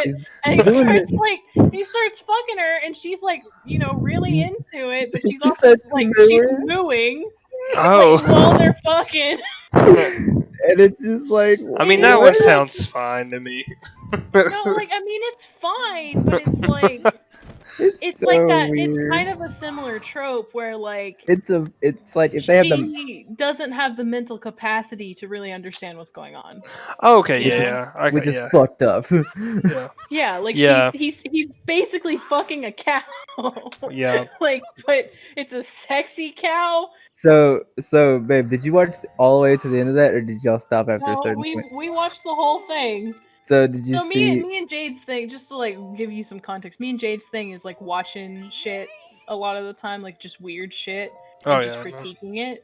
And he starts fucking her, and she's like, you know, really into it, but she's also like, she's mooing while they're fucking. And it's just like, I mean, that one sounds fine to me. No, like, I mean, it's fine, but it's like, it's so like that. weird. It's kind of a similar trope where like it's like if they have them. she doesn't have the mental capacity to really understand what's going on. Oh, okay, yeah. Which is fucked up. Yeah, like Yeah. he's basically fucking a cow. Yeah. Like, but it's a sexy cow. So, babe, did you watch all the way to the end of that, or did y'all stop after a certain point? We watched the whole thing. So did you see? Me and Jade's thing, just to like give you some context, me and Jade's thing is like watching shit a lot of the time, like just weird shit, and just critiquing it,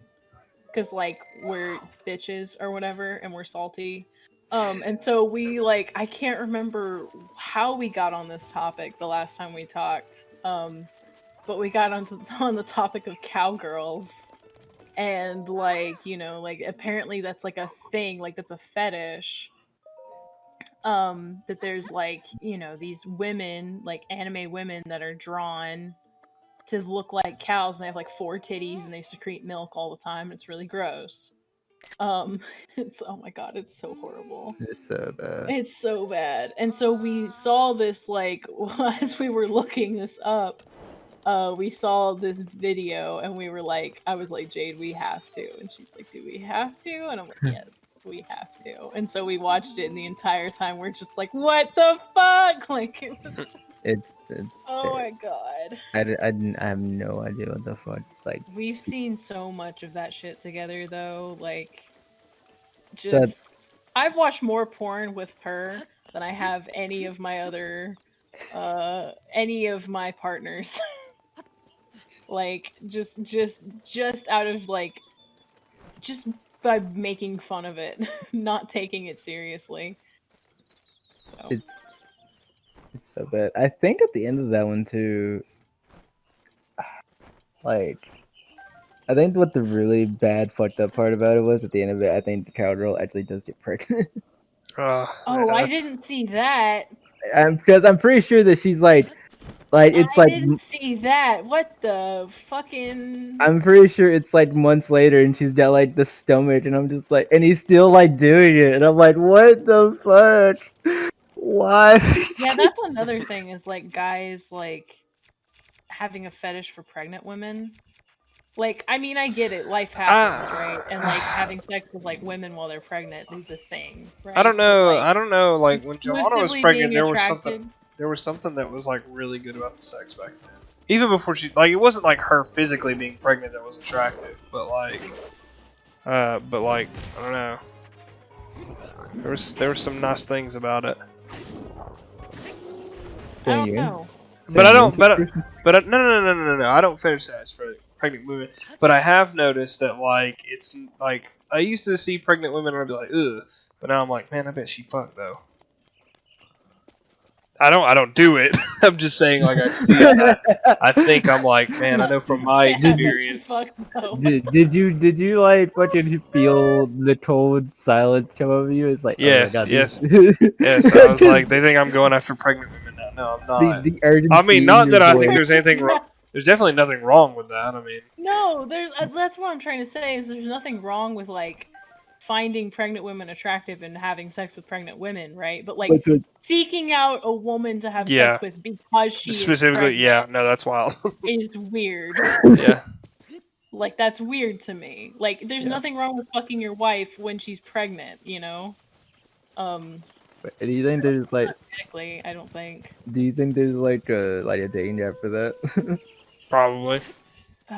because like we're bitches or whatever, and we're salty. And so we like, I can't remember how we got on this topic the last time we talked, but we got on the topic of cowgirls, and like, you know, like apparently that's like a thing, like that's a fetish. That there's like, you know, these women, like anime women that are drawn to look like cows, and they have like 4 titties and they secrete milk all the time. It's really gross. It's, oh my god, it's so horrible. It's so bad. It's so bad. And so we saw this, like, as we were looking this up, we saw this video, and we were like, I was like, Jade, we have to. And she's like, do we have to? And I'm like, yes, we have to. And so we watched it, and the entire time we're just like, what the fuck? Like, it was just... It's oh my god. I have no idea what the fuck. Like, we've seen so much of that shit together, though. Like, just I've watched more porn with her than I have any of my other any of my partners. Like, just out of like, just by making fun of it, not taking it seriously. So. It's so bad. I think at the end of that one too, like, I think what the really bad fucked up part about it was at the end of it, I think the cowgirl actually does get pregnant. I didn't see that. Because I'm pretty sure that she's like it's I like. didn't see that. What the fucking? I'm pretty sure it's like months later, and she's got like the stomach, and I'm just like, and he's still like doing it, and I'm like, what the fuck? Why? Yeah, that's another thing, is like guys like having a fetish for pregnant women. Like, I mean, I get it, life happens, right? And like having sex with like women while they're pregnant is a thing, right? I don't know. Like, I don't know. Like when Joanna was pregnant, there was something that was like really good about the sex back then. Even before she, like, it wasn't like her physically being pregnant that was attractive, but like I don't know. There were some nice things about it. I don't know. But no. I don't fantasize for pregnant women. But I have noticed that, like, it's like, I used to see pregnant women and I'd be like, ugh. But now I'm like, man, I bet she fucked though. I don't do it. I'm just saying, like, I see it. I think I'm like, man, I know from my experience. Did you like fucking feel the cold silence come over you? It's like, yes, oh my God, yes. Yes, I was like, they think I'm going after pregnant women now. No, I'm not. The urgency, I mean, not that I think there's anything wrong. There's definitely nothing wrong with that. I mean, no, that's what I'm trying to say, is there's nothing wrong with like finding pregnant women attractive and having sex with pregnant women, right? But like seeking out a woman to have sex with because she specifically, no, that's wild. Is weird. Yeah. Like, that's weird to me. Like, there's nothing wrong with fucking your wife when she's pregnant, you know? Do you think there's like? Exactly, I don't think. Do you think there's like a dating app for that? Probably.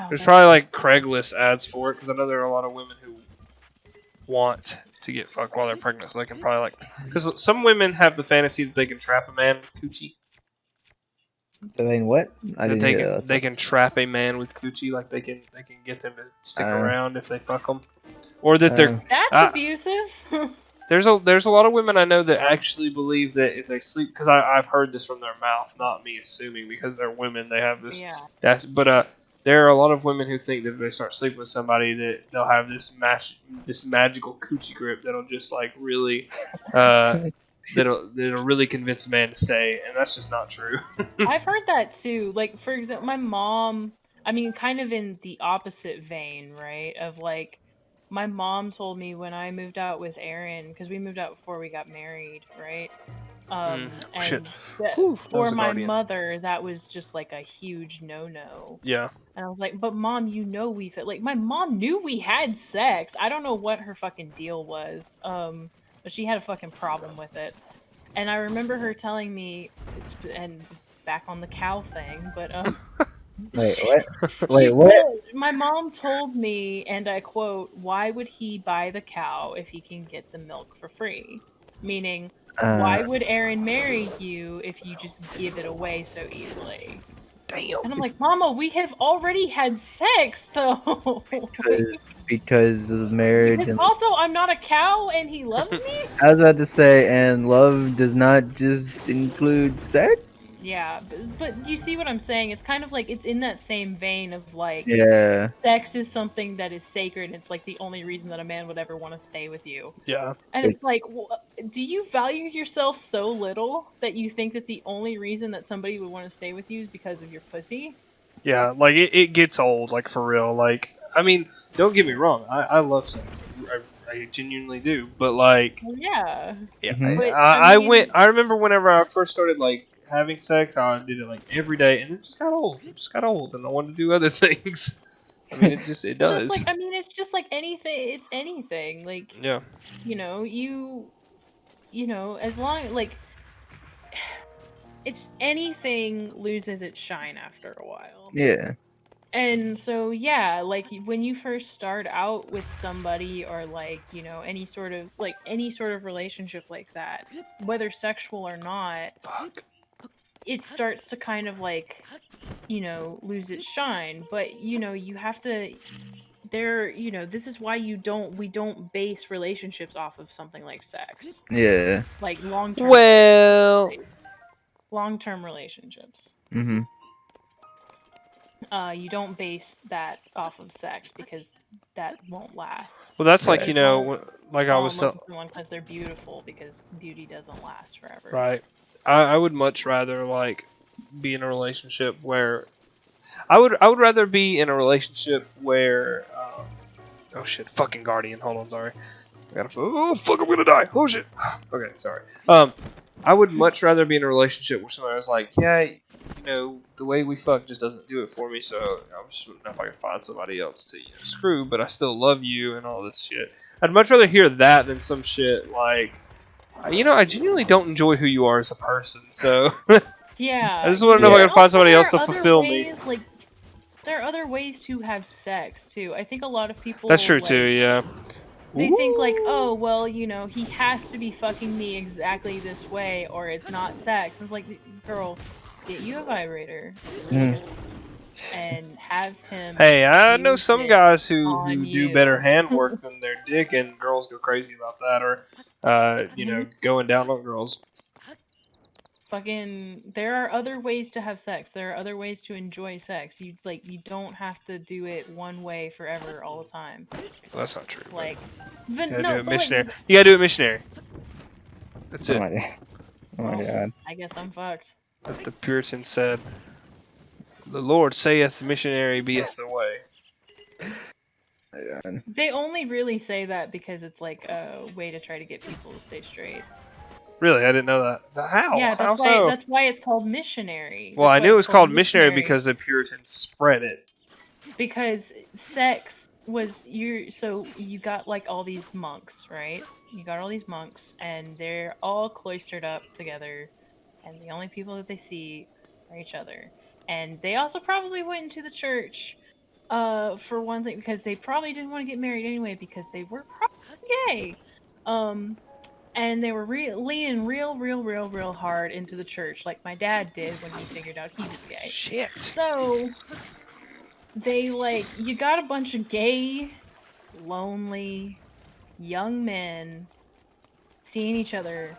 There's probably like Craigslist ads for it, because I know there are a lot of women who want to get fucked while they're pregnant, so they can probably like, because some women have the fantasy that they can trap a man with coochie. Then what? They can trap a man with coochie, like they can get them to stick around if they fuck them, or that they're that's abusive. There's a lot of women I know that actually believe that if they sleep, because I've heard this from their mouth, not me assuming, because they're women, they have this. Yeah. But there are a lot of women who think that if they start sleeping with somebody, that they'll have this magical coochie grip that'll just like really that'll really convince a man to stay, and that's just not true. I've heard that too. Like, for example, my mom, I mean, kind of in the opposite vein, right? Of like, my mom told me when I moved out with Aaron, because we moved out before we got married, right? Shit. And Whew, for my mother, that was just like a huge no-no. Yeah. And I was like, but mom, you know we've like my mom knew we had sex. I don't know what her fucking deal was. But she had a fucking problem with it. And I remember her telling me, and back on the cow thing, but Wait, what? Wait, what? My mom told me, and I quote, "Why would he buy the cow if he can get the milk for free?" Meaning, why would Aaron marry you if you just give it away so easily? Damn. And I'm like, Mama, we have already had sex, though. because of marriage. Because and also, I'm not a cow, and he loves me. I was about to say, and love does not just include sex. Yeah, but you see what I'm saying? It's kind of like it's in that same vein of like, Yeah, sex is something that is sacred, and it's like the only reason that a man would ever want to stay with you. Yeah. And it's like, do you value yourself so little that you think that the only reason that somebody would want to stay with you is because of your pussy? Yeah, like it gets old, like for real. Like, I mean, don't get me wrong, I love sex, I genuinely do. But like, Well, yeah, Mhm. But, I mean, went. I remember whenever I first started like having sex, I did it like every day, and it just got old. It just got old, and I wanted to do other things. I mean, it does. just like, I mean, it's just like anything. It's anything. Like, Yeah. you know, as long like it's anything loses its shine after a while. Yeah. And so yeah, like when you first start out with somebody or like, any sort of relationship like that, whether sexual or not, Fuck. it starts to kind of like, lose its shine. But you have to this is why we don't base relationships off of something like sex. Yeah. Like long-term relationships. Mhm. You don't base that off of sex because that won't last. Well, that's like Like I was saying, someone because they're beautiful, because beauty doesn't last forever. Right. I would much rather like be in a relationship where I would rather be in a relationship where oh shit, fucking Guardian. Hold on, sorry. I gotta. Oh fuck, I'm gonna die. Oh shit. Okay, sorry. I would much rather be in a relationship where somebody was like, yeah, the way we fuck just doesn't do it for me, so I'm just wondering if I can find somebody else to screw, but I still love you and all this shit. I'd much rather hear that than some shit like, I genuinely don't enjoy who you are as a person, so yeah. I just want to know if I can find somebody else to fulfill me. Like, there are other ways to have sex too. I think a lot of people. That's true too. Yeah. They think like, oh well, he has to be fucking me exactly this way, or it's not sex. And it's like, girl, get you a vibrator and have him. Hey, I know some guys who do better handwork than their dick, and girls go crazy about that, or going down on girls. Fucking, there are other ways to have sex. There are other ways to enjoy sex. You don't have to do it one way forever all the time. Well, that's not true. Like, you gotta do it missionary. You gotta do it missionary. That's it. Oh my god. I guess I'm fucked. As the Puritan said, "The Lord saith, missionary beeth the way." They only really say that because it's like a way to try to get people to stay straight. Really, I didn't know that. How? Yeah, How so? That's why it's called missionary. Well, I knew it was called missionary because the Puritans spread it. Because sex was so you got like all these monks, right? You got all these monks, and they're all cloistered up together, and the only people that they see are each other. And they also probably went into the church, for one thing, because they probably didn't want to get married anyway, because they were probably gay. And they were leaning real hard into the church, like my dad did when he figured out he was gay. Shit. So they you got a bunch of gay, lonely, young men seeing each other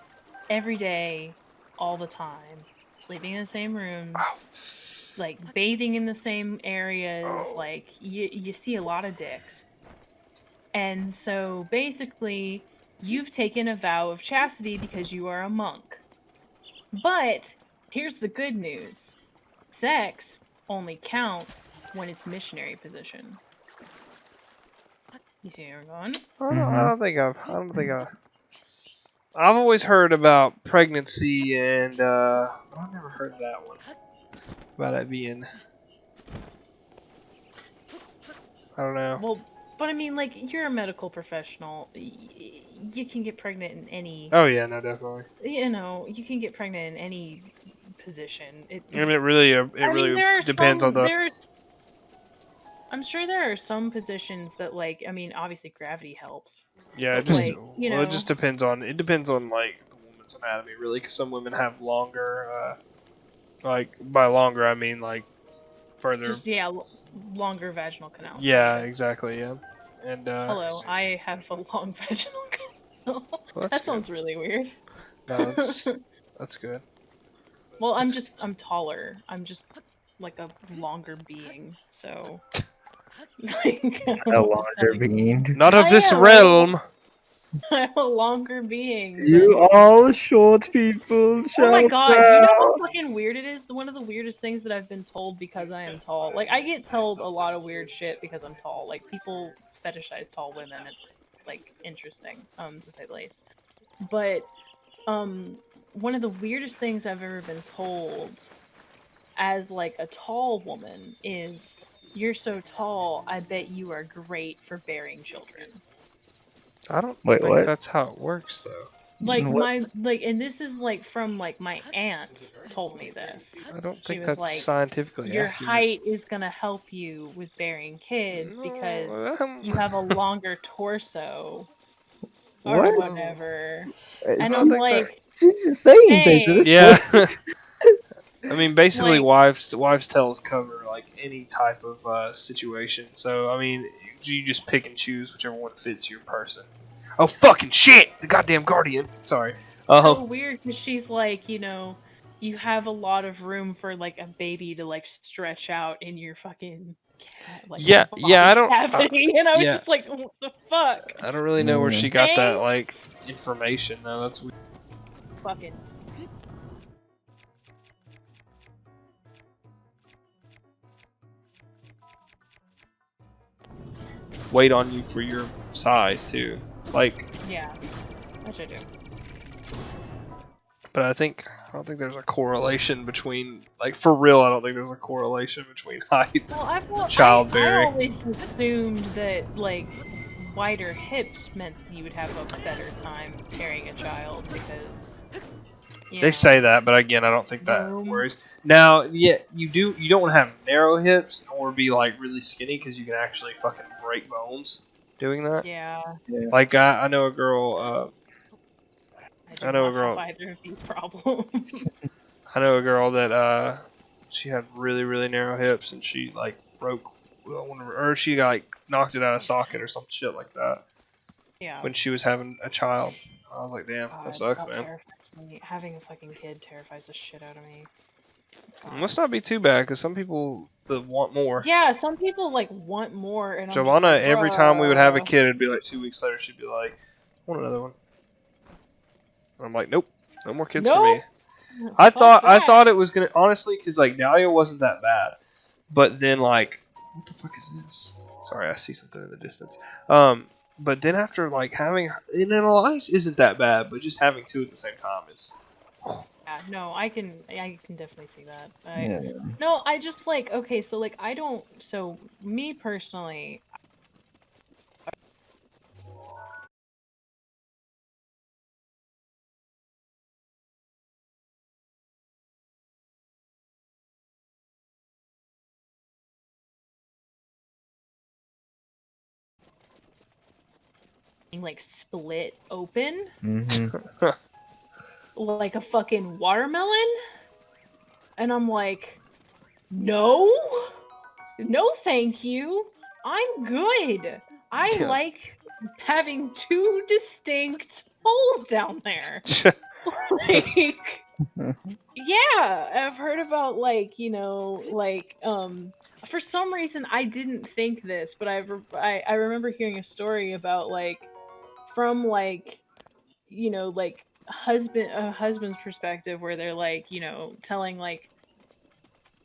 every day, all the time, sleeping in the same rooms, like bathing in the same areas. Like you see a lot of dicks. And so basically, you've taken a vow of chastity because you are a monk. But here's the good news. Sex only counts when it's missionary position. You see where I'm going? I don't think I've always heard about pregnancy and I've never heard that one. About it being, I don't know. Well, but I mean, like, you're a medical professional. You can get pregnant in any. Oh yeah, no, definitely. You know, you can get pregnant in any position. I mean, it really depends on the. I'm sure there are some positions that, like, I mean, obviously gravity helps. Yeah, it just it just depends on like the woman's anatomy, really, because some women have longer. Like by longer, I mean like further. Just, longer vaginal canals. Yeah, exactly. Yeah, and hello, I have a long vaginal canal. Well, that sounds really weird. No, that's good. Well, I'm taller. I'm just like a longer being, so. Like, a longer being. Not of this realm. I'm a longer being. You all short people. Oh my god, you know how fucking weird it is? One of the weirdest things that I've been told because I am tall. Like, I get told a lot of weird shit because I'm tall. Like, people fetishize tall women. It's, like, interesting, to say the least. But, one of the weirdest things I've ever been told as, like, a tall woman is, you're so tall, I bet you are great for bearing children. I don't think that's how it works, though. Like, and this is, like, from, like, my aunt told me this. I don't think that's like, scientifically your accurate. height is gonna help you with bearing kids because you have a longer torso. Or whatever. And I'm like... She's just saying things. Yeah. I mean, basically, like, wives' tales cover, like, any type of situation. So, I mean, you just pick and choose whichever one fits your person. Oh, fucking shit! The goddamn guardian! Sorry. So weird, because she's like, you know, you have a lot of room for, like, a baby to, like, stretch out in your fucking... Like, I don't... cavity. And I was just like, what the fuck? I don't really know where she got that, like, information, though. That's weird. Fucking... Weight on you for your size, too. Like... Yeah, that should do. But I don't think there's a correlation between, like, for real, I don't think there's a correlation between height and childbearing. I always assumed that, like, wider hips meant you would have a better time carrying a child because... They say that, but again, I don't think that worries. Now, yeah, you don't want to have narrow hips or be, like, really skinny because you can actually fucking break bones doing that. Yeah. Like, I know a girl, I know a girl. Either of these problems. I know a girl that she had really, really narrow hips, and she like broke, or she like knocked it out of socket or some shit like that. Yeah. When she was having a child, I was like, damn, that sucks, man. Having a fucking kid terrifies the shit out of me. Must not be too bad, because some people want more. Yeah, some people like want more. And Giovanna, like, every time we would have a kid, it'd be like 2 weeks later, she'd be like, I want another one. I'm like, nope, no more kids for me. I thought it was gonna, honestly, because like Dahlia wasn't that bad, but then like, what the fuck is this? Sorry, I see something in the distance. But then after like having, and then Elias isn't that bad, but just having two at the same time is. Yeah, no, I can definitely see that. No, I just like, okay, so like so me personally. Like split open like a fucking watermelon, and I'm like, no thank you, I'm good. I like having two distinct holes down there. Like, yeah, I've heard about, like, you know, like, for some reason I didn't think this, but I remember hearing a story about, like, from, like, you know, like a husband's perspective where they're like, you know, telling like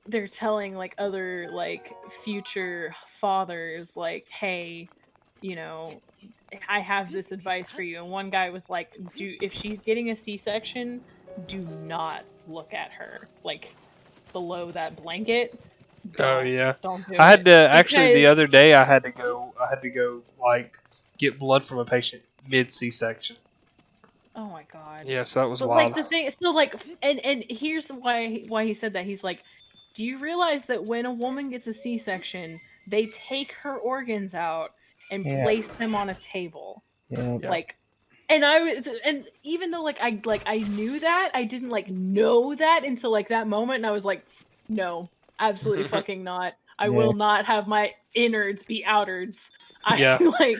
they're telling like other like future fathers like, hey, you know, I have this advice for you. And one guy was like, do if she's getting a C-section, do not look at her like below that blanket. Oh yeah, Don't do I had it to actually because the other day. I had to go like get blood from a patient mid C-section. oh my god. Yes, that was But wild. like the thing, so like, and here's why he said that. He's like, do you realize that when a woman gets a C-section, they take her organs out and place them on a table, Yeah. like, and even though like I knew that, I didn't like know that until like that moment, and I was like, no, absolutely fucking not. I will not have my innards be outards. Yeah. Like,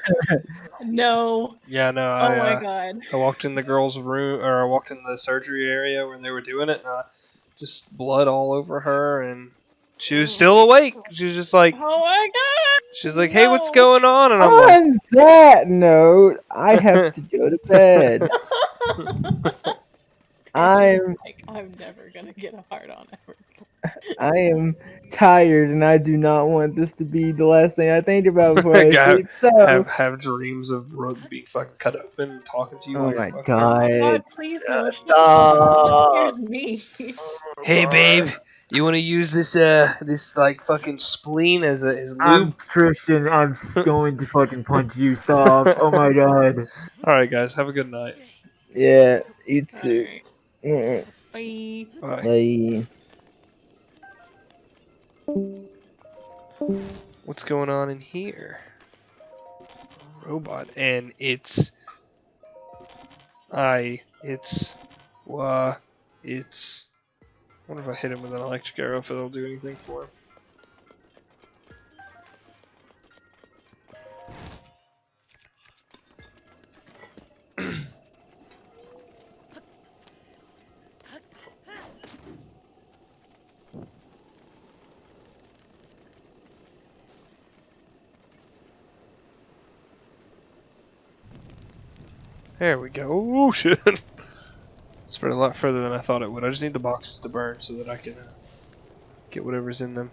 no. Yeah, no. Oh my god. I walked in the girl's room, or I walked in the surgery area where they were doing it, and just blood all over her, and she was still awake. She was just like, oh my god. she's like, hey, what's going on? And I'm On that note, I have to go to bed. I'm never gonna get a hard on ever. I am tired, and I do not want this to be the last thing I think about before I sleep. So have dreams of Brooke being fucking cut open and talking to you. oh while my you're god! Please no. Stop. Scares me. Hey, babe. You want to use this like fucking spleen as lube? Tristan. I'm going to fucking punch you. Stop. Oh my god. All right, guys. Have a good night. Yeah, you too. Right. Bye. Bye. Bye. What's going on in here? Robot, and it's I wonder if I hit him with an electric arrow if it'll do anything for him. There we go. Oh shit! Spread a lot further than I thought it would. I just need the boxes to burn so that I can get whatever's in them.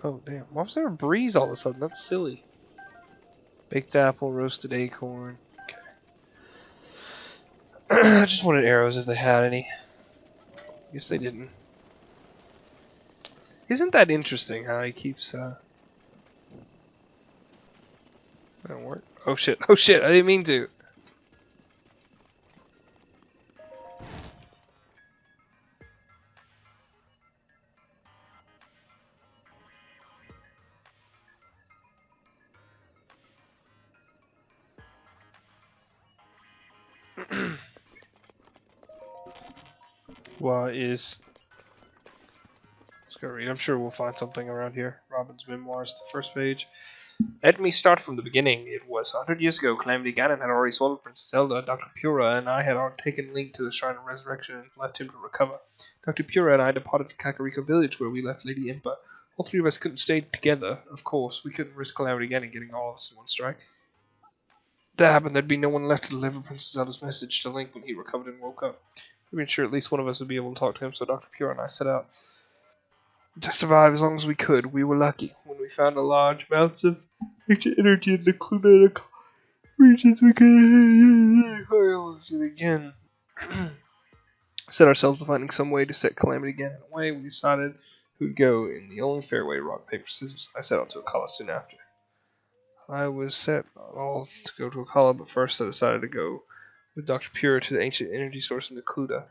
Oh damn! Why was there a breeze all of a sudden? That's silly. Baked apple, roasted acorn. Okay. I just wanted arrows if they had any. Guess they didn't. Isn't that interesting how he keeps That don't work. Oh shit! Oh shit! I didn't mean to. Let's go read. I'm sure we'll find something around here. Robin's memoirs, the first page. Let me start from the beginning. It was 100 years ago. Calamity Ganon had already swallowed Princess Zelda. Dr. Pura and I had taken Link to the Shrine of Resurrection and left him to recover. Dr. Pura and I departed for Kakariko Village, where we left Lady Impa. All three of us couldn't stay together, of course. We couldn't risk Calamity Ganon getting all of us in one strike. If that happened, there'd be no one left to deliver Princess Zelda's message to Link when he recovered and woke up. We were sure at least one of us would be able to talk to him, so Dr. Pura and I set out to survive as long as we could. We were lucky. When we found a large amounts of ancient energy in the climatic regions, we could again. Set ourselves to finding some way to set Calamity Ganon away. We decided who'd go in the only fair way, rock, paper, scissors. I set out to Akala soon after. I was set all to go to Akala, but first I decided to go with Dr. Pura to the ancient energy source in the Cluda.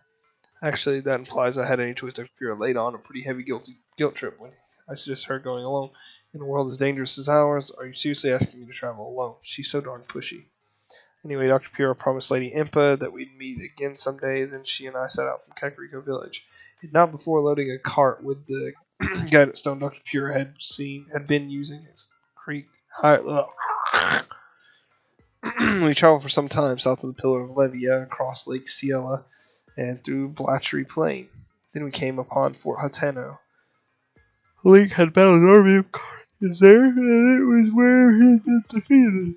Actually, that implies I had any choice. Dr. Pura laid on a pretty heavy guilt trip when I suggest her going alone. In a world as dangerous as ours, are you seriously asking me to travel alone? She's so darn pushy. Anyway, Dr. Pura promised Lady Impa that we'd meet again someday, then she and I set out from Kakariko Village. Not before loading a cart with the guidance stone Dr. Pura had been using its creek high. We traveled for some time south of the Pillar of Levia, across Lake Ciela, and through Blatchery Plain. Then we came upon Fort Hateno. Link had battled an army of Guardians there, and it was where he had been defeated.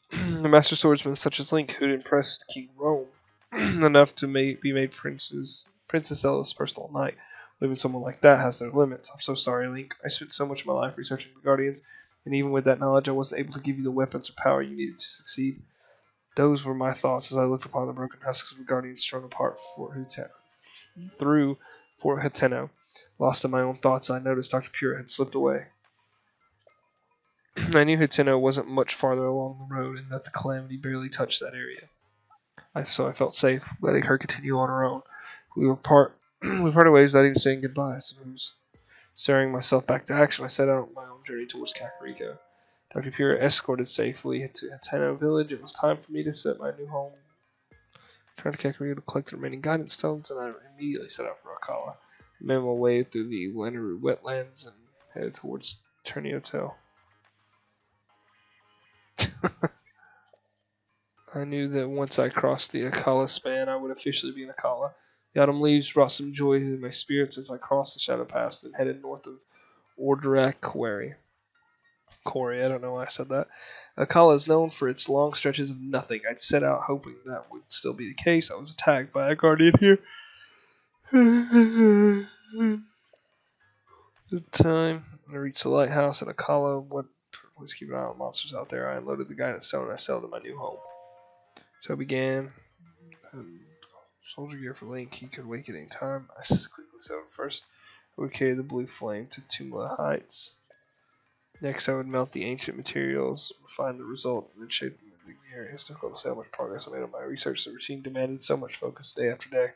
The master swordsman such as Link who'd impressed King Rome enough to be made Princess Zelda's personal knight. Even someone like that has their limits. I'm so sorry, Link. I spent so much of my life researching the Guardians, and even with that knowledge, I wasn't able to give you the weapons or power you needed to succeed. Those were my thoughts as I looked upon the broken husks of the Guardians strung apart through Fort Hateno. Lost in my own thoughts, I noticed Dr. Pura had slipped away. I knew Hateno wasn't much farther along the road, and that the calamity barely touched that area. So I felt safe, letting her continue on her own. We parted ways without even saying goodbye, I suppose. Stirring myself back to action, I set out on my own journey towards Kakariko. Dr. Pura escorted safely to Hateno village. It was time for me to set my new home. Turned to Kakariko to collect the remaining guidance stones, and I immediately set out for Akala. I made my way through the Lenaru wetlands and headed towards Terni Hotel. I knew that once I crossed the Akala span, I would officially be in Akala. The autumn leaves brought some joy to my spirits as I crossed the Shadow Pass and headed north of Ordorak Quarry. I don't know why I said that. Akala is known for its long stretches of nothing. I'd set out hoping that would still be the case. I was attacked by a guardian here. The time I reached the lighthouse at Akala, was keeping an eye on monsters out there. I unloaded the guidance stone and I sailed to my new home. So I began soldier gear for Link. He could wake at any time. I quickly settled first. I would carry the blue flame to Tumla Heights. Next, I would melt the ancient materials, refine the result, and then shape them in the gear. It's difficult to say how much progress I made on my research. The routine demanded so much focus day after day.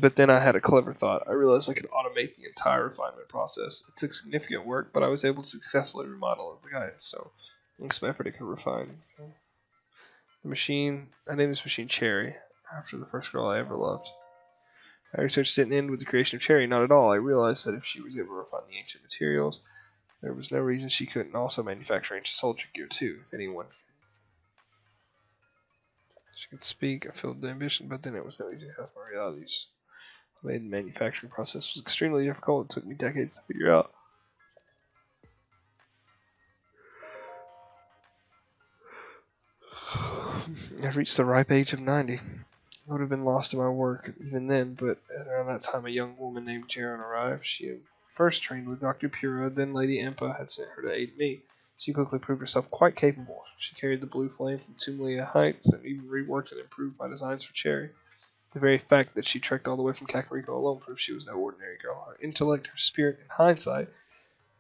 But then I had a clever thought. I realized I could automate the entire refinement process. It took significant work, but I was able to successfully remodel the guidance stone. Thanks to my effort, it could refine. The machine, I named this machine Cherry, after the first girl I ever loved. My research didn't end with the creation of Cherry, not at all. I realized that if she was able to refine the ancient materials, there was no reason she couldn't also manufacture ancient soldier gear too, if anyone. She could speak, I filled the ambition, but then it was no easy task my realities. I made the manufacturing process was extremely difficult. It took me decades to figure out. I reached the ripe age of 90. I would have been lost in my work even then, but around that time a young woman named Jaren arrived. She had first trained with Dr. Pura, then Lady Impa had sent her to aid me. She quickly proved herself quite capable. She carried the blue flame from Tumlia Heights and even reworked and improved my designs for Cherry. The very fact that she trekked all the way from Kakariko alone proved she was no ordinary girl. Her intellect, her spirit, in hindsight,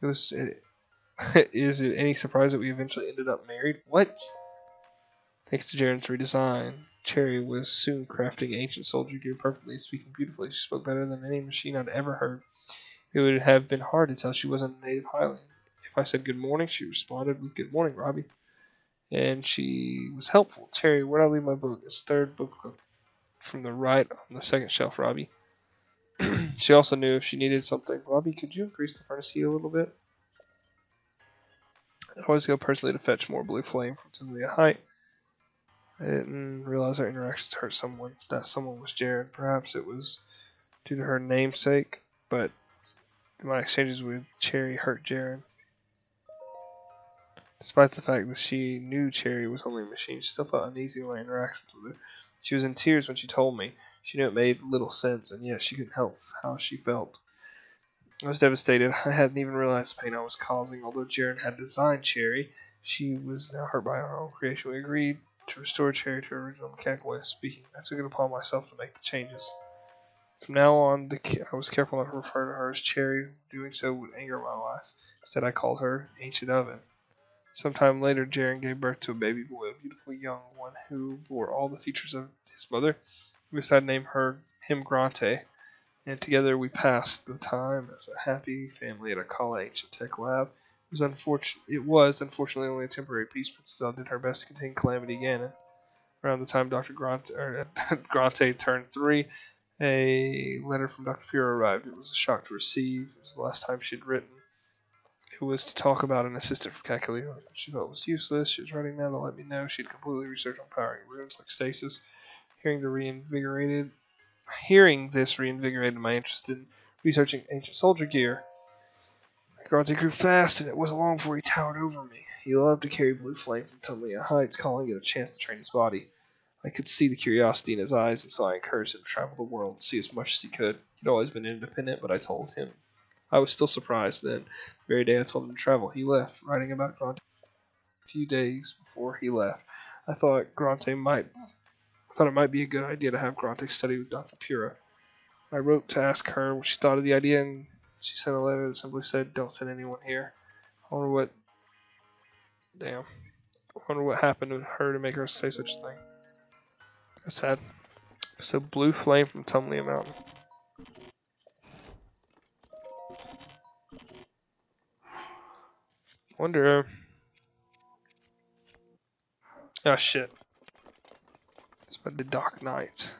is it any surprise that we eventually ended up married? What? Thanks to Jaren's redesign, Cherry was soon crafting ancient soldier gear perfectly and speaking beautifully. She spoke better than any machine I'd ever heard. It would have been hard to tell she wasn't a native Highland. If I said good morning, she responded with good morning, Robbie. And she was helpful. Cherry, where'd I leave my book? It's third book from the right on the second shelf, Robbie. She also knew if she needed something. Robbie, could you increase the furnace heat a little bit? I'd always go personally to fetch more blue flame from Tumlia Height. I didn't realize our interactions hurt someone. That someone was Jaren. Perhaps it was due to her namesake, but my exchanges with Cherry hurt Jaren. Despite the fact that she knew Cherry was only a machine, she still felt uneasy in my interactions with her. She was in tears when she told me. She knew it made little sense, and yet she couldn't help how she felt. I was devastated. I hadn't even realized the pain I was causing. Although Jaren had designed Cherry, she was now hurt by her own creation. We agreed to restore Cherry to her original mechanical way of speaking. I took it upon myself to make the changes. From now on, I was careful not to refer to her as Cherry. Doing so would anger my wife. Instead, I called her Ancient Oven. Sometime later, Jaren gave birth to a baby boy, a beautiful young one who bore all the features of his mother. We decided to name him Grante, and together we passed the time as a happy family at Akala Ancient Tech Lab. It was unfortunately only a temporary peace. Princess Zelda did her best to contain calamity again. And around the time Dr. Grante turned 3, a letter from Dr. Pura arrived. It was a shock to receive. It was the last time she'd written. It was to talk about an assistant from Kakariko. She felt it was useless. She was writing now to let me know she'd completely researched on powering runes like stasis. Hearing this reinvigorated my interest in researching ancient soldier gear. Grante grew fast, and it wasn't long before he towered over me. He loved to carry Blue Flame from Tumlea Heights, calling it a chance to train his body. I could see the curiosity in his eyes, and so I encouraged him to travel the world and see as much as he could. He'd always been independent, but I told him. I was still surprised then. The very day I told him to travel, he left, writing about Grante. A few days before he left, I thought it might be a good idea to have Grante study with Dr. Pura. I wrote to ask her what she thought of the idea, and she sent a letter that simply said, "Don't send anyone here." I wonder what. Damn. I wonder what happened to her to make her say such a thing. That's sad. So, Blue Flame from Tumlea Mountain. Wonder. Oh shit. It's about the Dark Knight.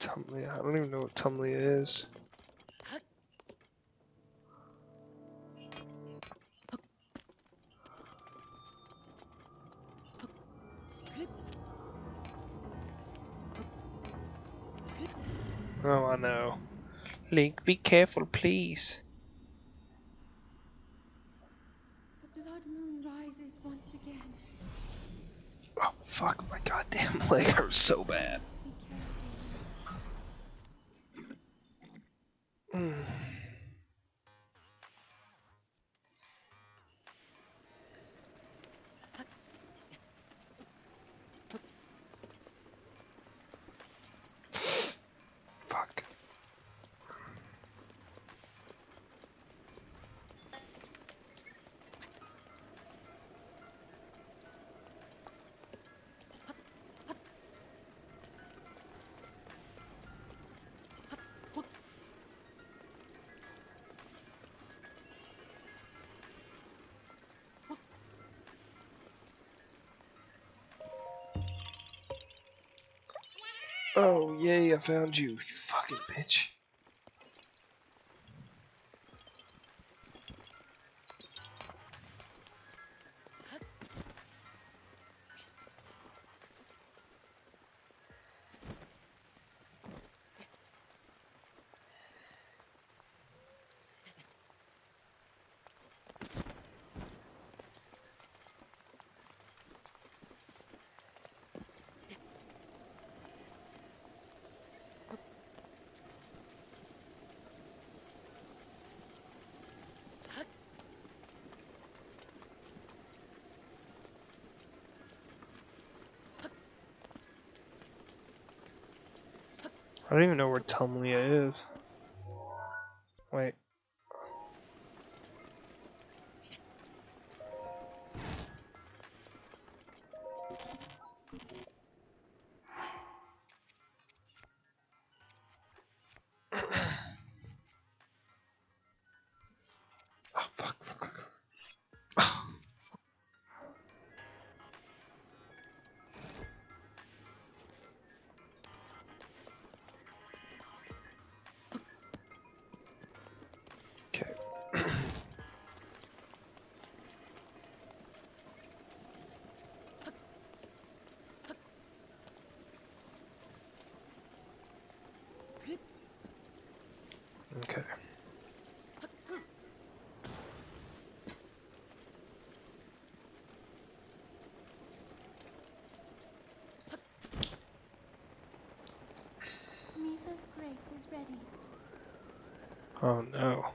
Tumlea. I don't even know what Tumlea is. Oh, I know. Link, be careful, please. The blood moon rises once again. Oh, fuck, my goddamn leg hurts so bad. Fuck. Oh, yay, I found you, you fucking bitch. I don't even know where Tumlea is. Wait. Oh, fuck. Okay. Okay. Neither's grace is ready. Oh no.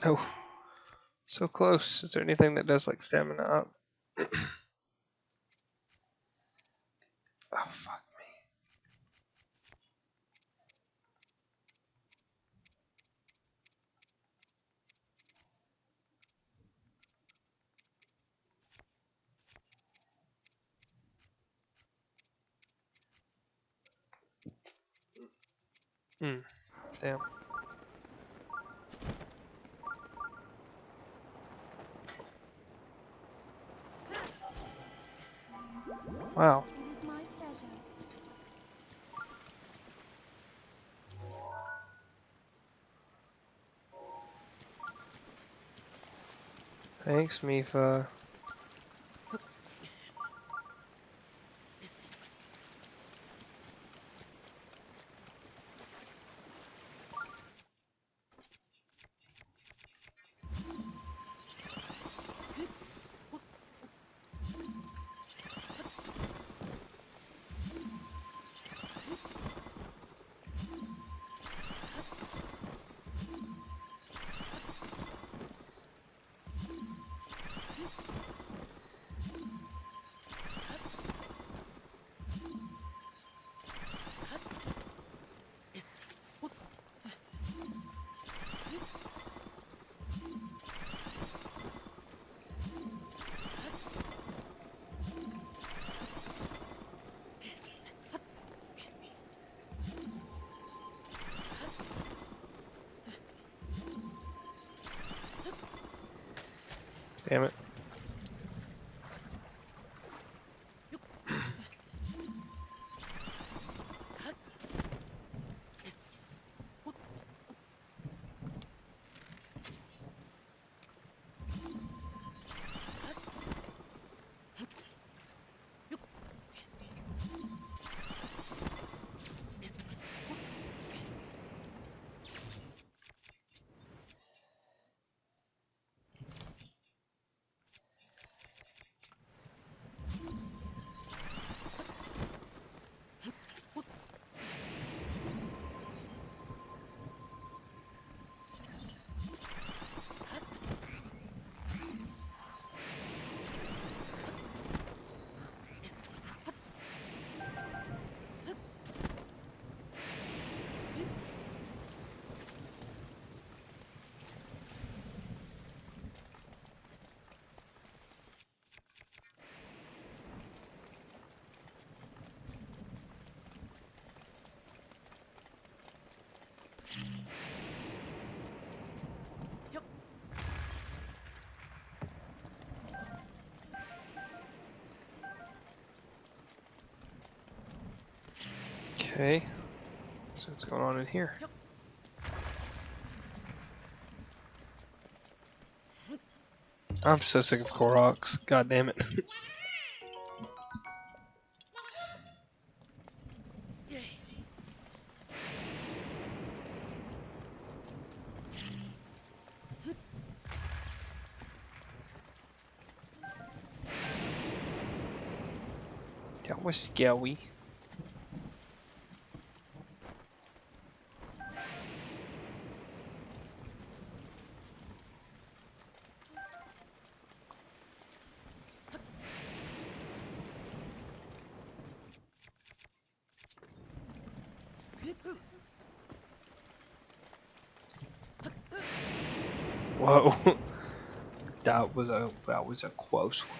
Oh. So close. Is there anything that does like stamina up? Oh, fuck me. Damn. Wow. It is my pleasure. Thanks, Mifa. Damn it. Okay. So what's going on in here? I'm so sick of Koroks. God damn it. That was scary. Whoa. that was a close one.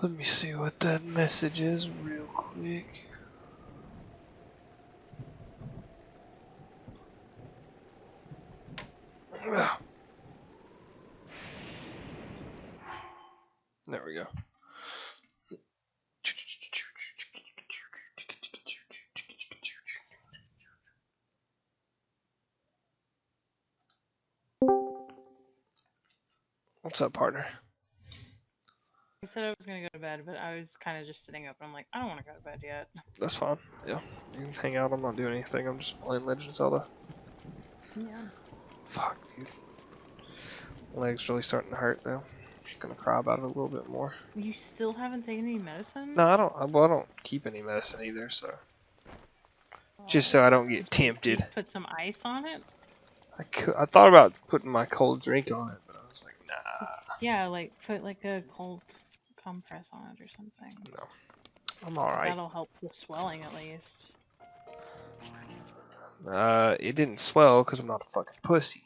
Let me see what that message is real quick. There we go. What's up, partner? I said I was gonna go to bed, but I was kind of just sitting up. And I'm like, I don't want to go to bed yet. That's fine. Yeah, you can hang out. I'm not doing anything. I'm just playing Legend of Zelda. Yeah. Fuck, dude. My leg's really starting to hurt though. I'm gonna cry about it a little bit more. You still haven't taken any medicine? No, I don't. Well, I don't keep any medicine either, so just so I don't get tempted. Put some ice on it. I thought about putting my cold drink on it, but I was like, nah. Yeah, like put like a cold compress on it or something. No, I'm all right. That'll help the swelling at least. It didn't swell because I'm not a fucking pussy.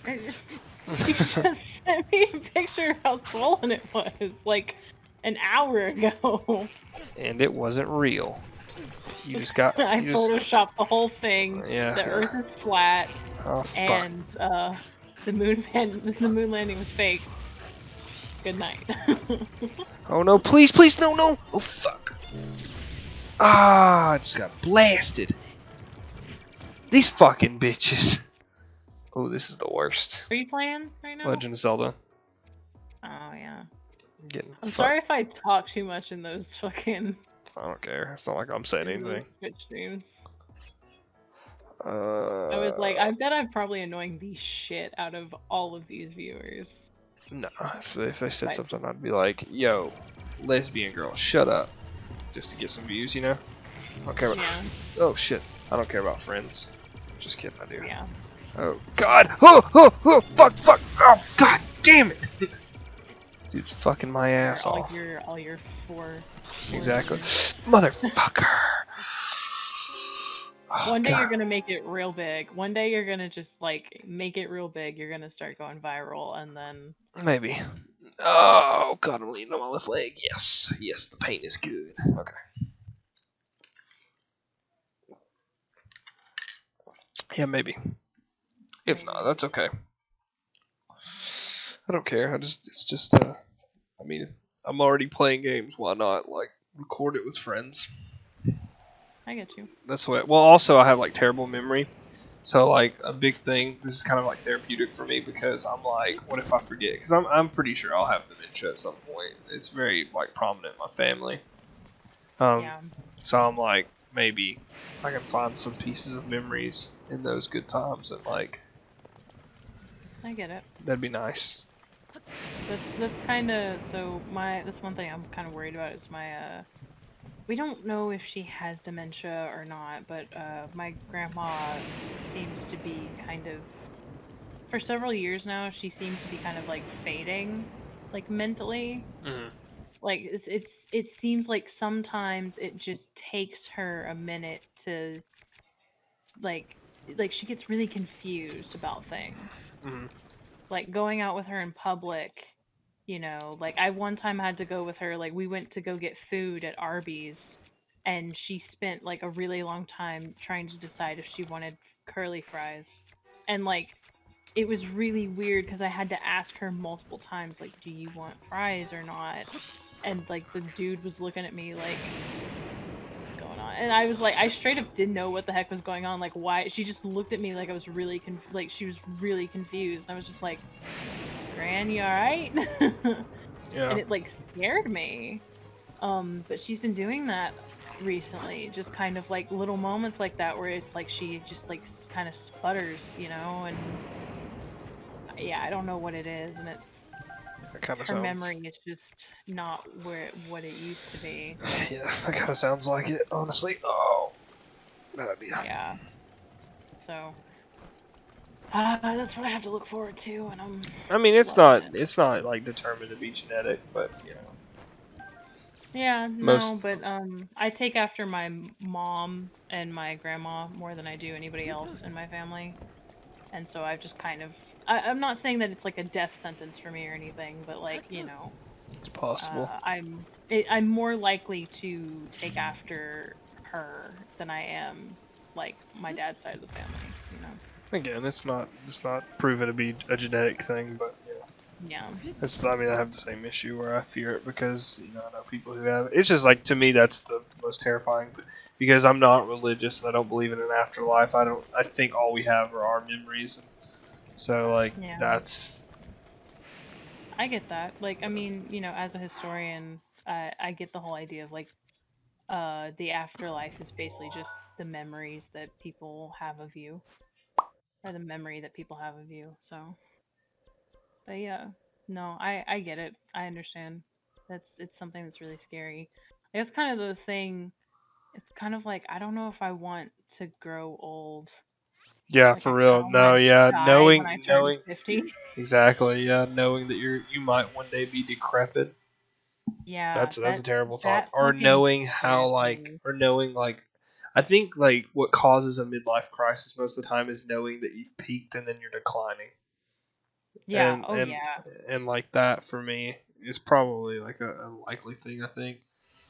You just sent me a picture of how swollen it was, like an hour ago. And it wasn't real. You just got. I photoshopped the whole thing. Yeah. The Earth is flat. Oh fuck. And the moon landing was fake. Good night. Oh no! Please, please, no, no! Oh fuck! Ah, I just got blasted. These fucking bitches. Oh, this is the worst. Are you playing right now? Legend of Zelda. Oh yeah. I'm sorry if I talk too much in those fucking. I don't care. It's not like I'm saying anything. Twitch streams. I was like, I bet I'm probably annoying the shit out of all of these viewers. No, if they said something, I'd be like, yo, lesbian girl, shut up. Just to get some views, you know? I don't care about. Yeah. Oh shit. I don't care about friends. Just kidding, I do. Yeah. Oh god! Oh, oh, oh, fuck, fuck! Oh god damn it! Dude's fucking my ass off. All your four. Exactly. Motherfucker! Oh, one day god. you're gonna make it real big. One day you're gonna just like make it real big. You're gonna start going viral, and then maybe. Oh god, I'm leaning on my left leg. Yes, yes, the pain is good. Okay. Yeah, maybe. If not, that's okay. I don't care. It's just I mean, I'm already playing games. Why not like record it with friends? I get you. That's the way. Well, also I have like terrible memory, so like a big thing. This is kind of like therapeutic for me because I'm like, what if I forget? Because I'm pretty sure I'll have dementia at some point. It's very like prominent in my family. Yeah. So I'm like, maybe I can find some pieces of memories in those good times and like. I get it. That'd be nice. That's kind of so that's one thing I'm kind of worried about is my we don't know if she has dementia or not, but my grandma seems to be kind of for several years now she seems to be kind of like fading like mentally. Like it seems like sometimes it just takes her a minute to like she gets really confused about things. Like going out with her in public, you know, like I one time had to go with her, like we went to go get food at Arby's and she spent like a really long time trying to decide if she wanted curly fries. And like it was really weird because I had to ask her multiple times, like, do you want fries or not? And like the dude was looking at me like, what's going on? And I was like, I straight up didn't know what the heck was going on. Like, why? She just looked at me like I was really she was really confused. And I was just like, Gran, you alright? Yeah. And it like scared me. But she's been doing that recently, just kind of like little moments like that where it's like she just like kind of sputters, you know, and yeah, I don't know what it is, and it's her memory is just not what it used to be. Yeah, that kind of sounds like it, honestly. Oh, bad idea. Yeah. So that's what I have to look forward to, and I mean, it's not like determined to be genetic, but you know. Yeah, no, but I take after my mom and my grandma more than I do anybody else in my family, and so I've just kind of I'm not saying that it's like a death sentence for me or anything, but like It's possible. I'm more likely to take after her than I am like my dad's side of the family. Again, it's not proven to be a genetic thing, but Yeah. I mean, I have the same issue where I fear it because I know people who have it. It's just like, to me, that's the most terrifying, because I'm not religious and I don't believe in an afterlife. I think all we have are our memories, and so like that's. I get that. Like, I mean, as a historian, I get the whole idea of like the afterlife is basically just the memories that people have of you, or the memory that people have of you. So, but yeah, no, I get it. I understand. It's something that's really scary. It's kind of the thing. It's kind of like I don't know if I want to grow old. Yeah, Like for I kind real. of want No, to yeah, die when I turn 50. exactly. Yeah, knowing that you might one day be decrepit. Yeah, That's a terrible thought. that Or fucking knowing scares me. I think like what causes a midlife crisis most of the time is knowing that you've peaked and then you're declining. Yeah. And Oh and yeah. and like that for me is probably like a likely thing. I think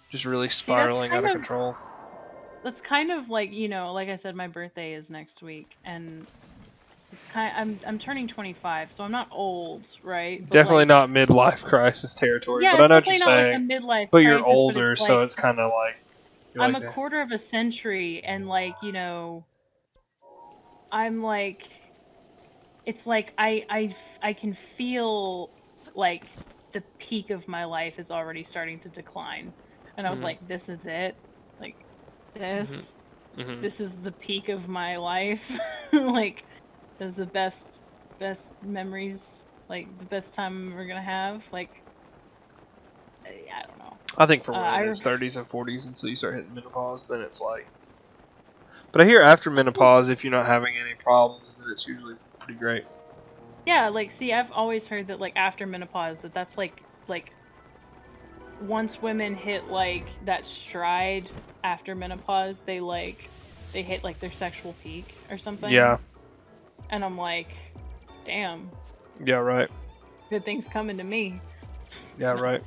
just really See, spiraling out of control. that's kind of like like I said, my birthday is next week, and it's I'm turning 25, so I'm not old, right? But Definitely like, not midlife crisis territory, yeah, but I it's know what you're definitely not like a saying. midlife But you're crisis, but it's older, so like it's kind of like you're I'm like a that. quarter of a century, and like I'm like it's like I can feel like the peak of my life is already starting to decline, and I was Mhm. like, this is it, like Mhm. this Mhm. this is the peak of my life. Like, this is the best memories, like the best time I'm ever gonna have. Like, I don't know. I think for I women it's 30s and 40s until you start hitting menopause. Then it's like, but I hear after menopause, if you're not having any problems, then it's usually pretty great. yeah, like, see, I've always heard that like after menopause, that's like once women hit like that stride after menopause, they hit like their sexual peak or something. Yeah. And I'm like, damn, Yeah. Right. good things coming to me. Yeah. Right.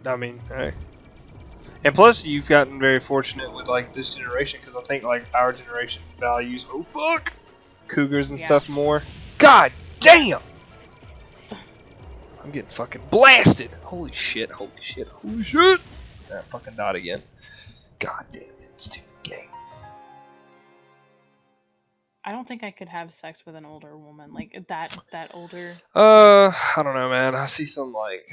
I mean, hey. And plus, you've gotten very fortunate with like this generation because I think like our generation values cougars and Yeah. stuff more. God damn! I'm getting fucking blasted. Holy shit! Holy shit! Holy shit! That fucking died again. God damn it! Stupid game. I don't think I could have sex with an older woman, like that older. I don't know, man. I see some like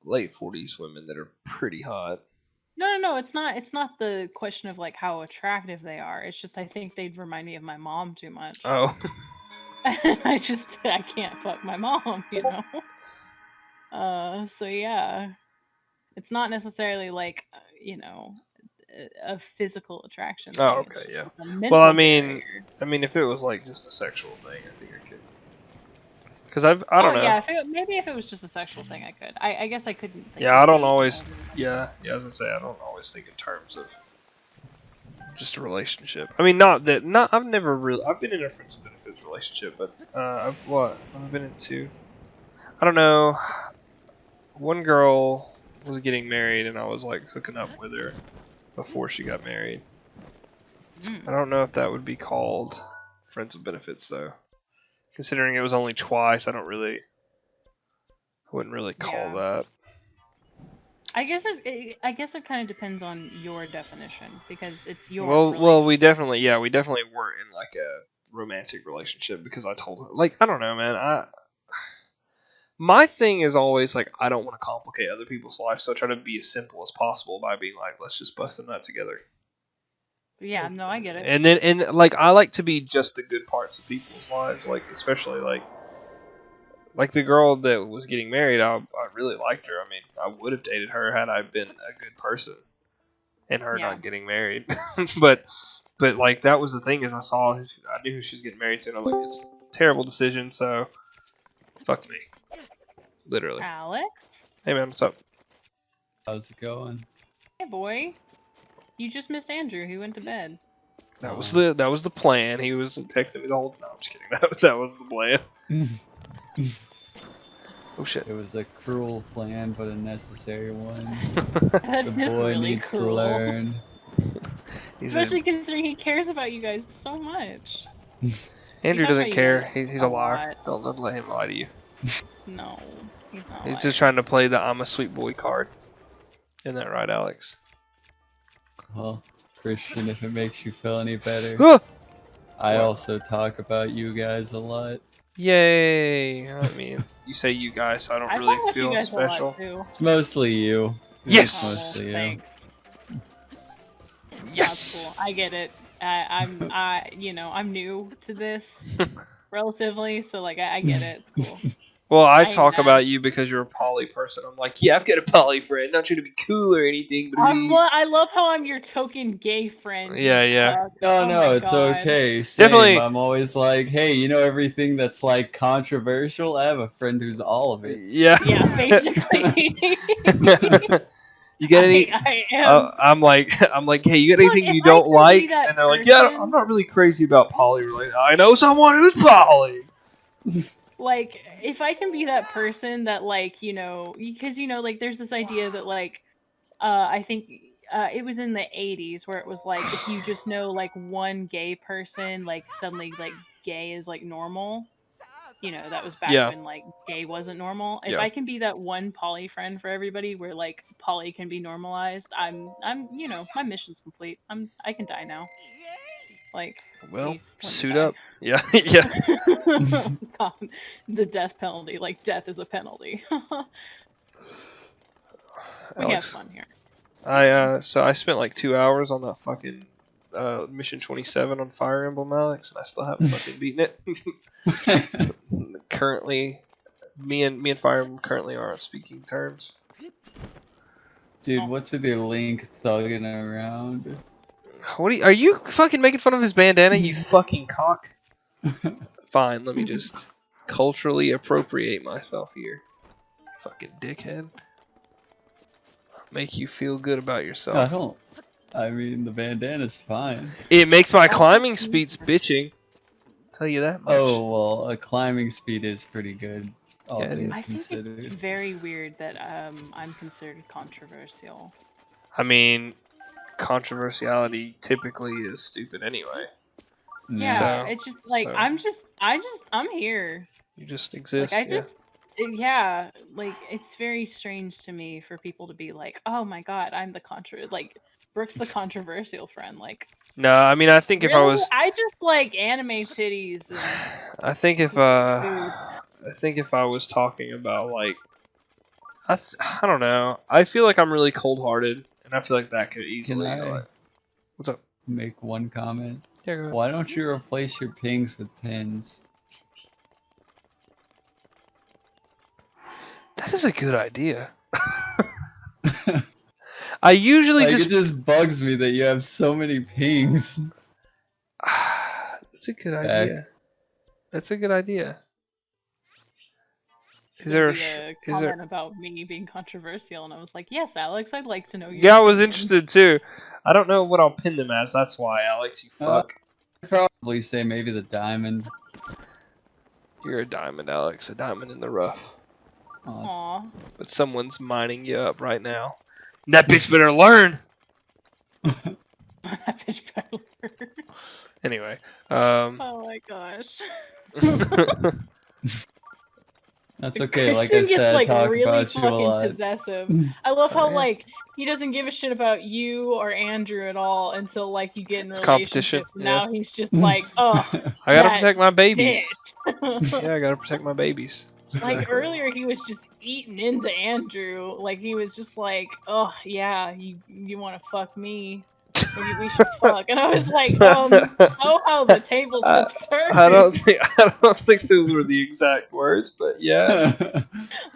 late 40s women that are pretty hot. No. It's not. It's not the question of like how attractive they are. It's just I think they'd remind me of my mom too much. Oh. I can't fuck my mom. So yeah, it's not necessarily like a physical attraction Oh, thing. It's okay, just yeah. like a Well, mental barrier. I mean, if it was like just a sexual thing, I think I could. Because I Oh don't know. yeah, maybe if it was just a sexual thing, I could. I guess I couldn't think. Yeah, Of I don't dating always. older women. Yeah, I was gonna say I don't always think in terms of just a relationship. I mean, not that. Not I've never really. I've been in a friends with benefits relationship, but I've been in two. I don't know. One girl was getting married, and I was like hooking up with her before she got married. I don't know if that would be called friends with benefits though. Considering it was only twice, I wouldn't really call that. I guess it kind of depends on your definition because it's your Well, we definitely weren't in like a romantic relationship because I told her like I don't know, man. My thing is always like I don't want to complicate other people's lives, so I try to be as simple as possible by being like, let's just bust a nut together. Yeah, no, I get it. And like I like to be just the good parts of people's lives, like especially like the girl that was getting married. I really liked her. I mean, I would have dated her had I been a good person, and her Yeah. not getting married. but like that was the thing is I knew who she was getting married to, and I'm like, it's a terrible decision. So fuck me, literally. Alex, Hey man, what's up? How's it going? hey boy, you just missed Andrew. He went to bed. That was the plan. He was texting me the whole. No, I'm just kidding. That was the plan. Oh shit. It was a cruel plan, but a necessary one. That The is boy really needs to cool. learn. Especially considering he cares about you guys so much. Andrew doesn't care. He's a liar. Lot. Don't let him lie to you. No, he's not. He's just trying to play the I'm a sweet boy card. Isn't that right, Alex? Well, Christian, if it makes you feel any better, Ah! I What? also talk about you guys a lot. Yay! I mean, you say you guys, so I don't I really talk about you feel guys special. a lot too. It's mostly you. Yes! It's mostly you. Thanks. Yes! That's cool. I get it. I'm new to this, relatively, so like I get it. It's cool. Well, I ain't talk mad. about you because you're a poly person. I'm like, yeah, I've got a poly friend. Not trying to be cool or anything, but I love how I'm your token gay friend. you Yeah. cuck. No, Oh no, my it's God. okay. Same. Definitely- I'm always like, hey, you know everything that's like controversial? I have a friend who's all of it. Yeah. Yeah, basically. You get any? I am. I'm like, hey, you got Look, anything if you I don't could be like? that And they're like, yeah, person- I'm not really crazy about poly. Like, I know someone who's poly. Like, if I can be that person that, like, because, like, there's this idea that, like, I think it was in the 80s where it was like, if you just know, like, one gay person, like, suddenly, like, gay is, like, normal. That was back Yeah. when, like, gay wasn't normal. If Yeah. I can be that one poly friend for everybody where, like, poly can be normalized, I'm, my mission's complete. I can die now. Like, Well, please, let me suit die. up. Yeah, yeah. God, the death penalty. Like, death is a penalty. We have Alex, fun here. so I spent like 2 hours on that fucking mission 27 on Fire Emblem, Alex, and I still haven't fucking beaten it. Currently, me and Fire Emblem currently aren't speaking terms. Dude, what's with your Link thugging around? What are you fucking making fun of his bandana, you fucking cock? Fine, let me just culturally appropriate myself here. Fucking dickhead. Make you feel good about yourself. I mean, the bandana's fine. It makes my climbing speeds bitching. Tell you that much. Oh, well, a climbing speed is pretty good. All Yeah, it things I think considered. it's very weird that I'm considered controversial. I mean, controversiality typically is stupid anyway. Yeah, So- it's just like so- I'm here. You just exist. Like Yeah. like it's very strange to me for people to be like, "Oh my God, I'm the like Brooke's the controversial friend." Like, No, I mean, I think if I really? was, I just like anime titties. And I think if I was talking about like, I don't know. I feel like I'm really cold-hearted, and I feel like that could easily. Can I Like, what's up? make one comment? Yeah, go ahead. Why don't you replace your pings with pins? That is a good idea. I usually Like, it just bugs me that you have so many pings. That's a good idea. That's a good idea. Is there a comment about me being controversial? And I was like, "Yes, Alex, I'd like to know your Yeah, I was opinion." interested too. I don't know what I'll pin them as. That's why, Alex. You fuck. I'd probably say maybe the diamond. You're a diamond, Alex. A diamond in the rough. Aw. But someone's mining you up right now. And that bitch better learn. That bitch better learn. Anyway, Oh my gosh. That's okay. Like I Kristen gets said, like talk really about you a fucking lot. possessive. I love how yeah. like he doesn't give a shit about you or Andrew at all until like you get in It's relationships. competition, yeah. Now he's just like, oh, I gotta that protect my babies. bitch. Yeah, I gotta protect my babies. Like earlier, he was just eating into Andrew. Like he was just like, "Oh yeah, you want to fuck me? We should fuck." And I was like, "Oh, how the tables have turned." I don't think those were the exact words, but yeah,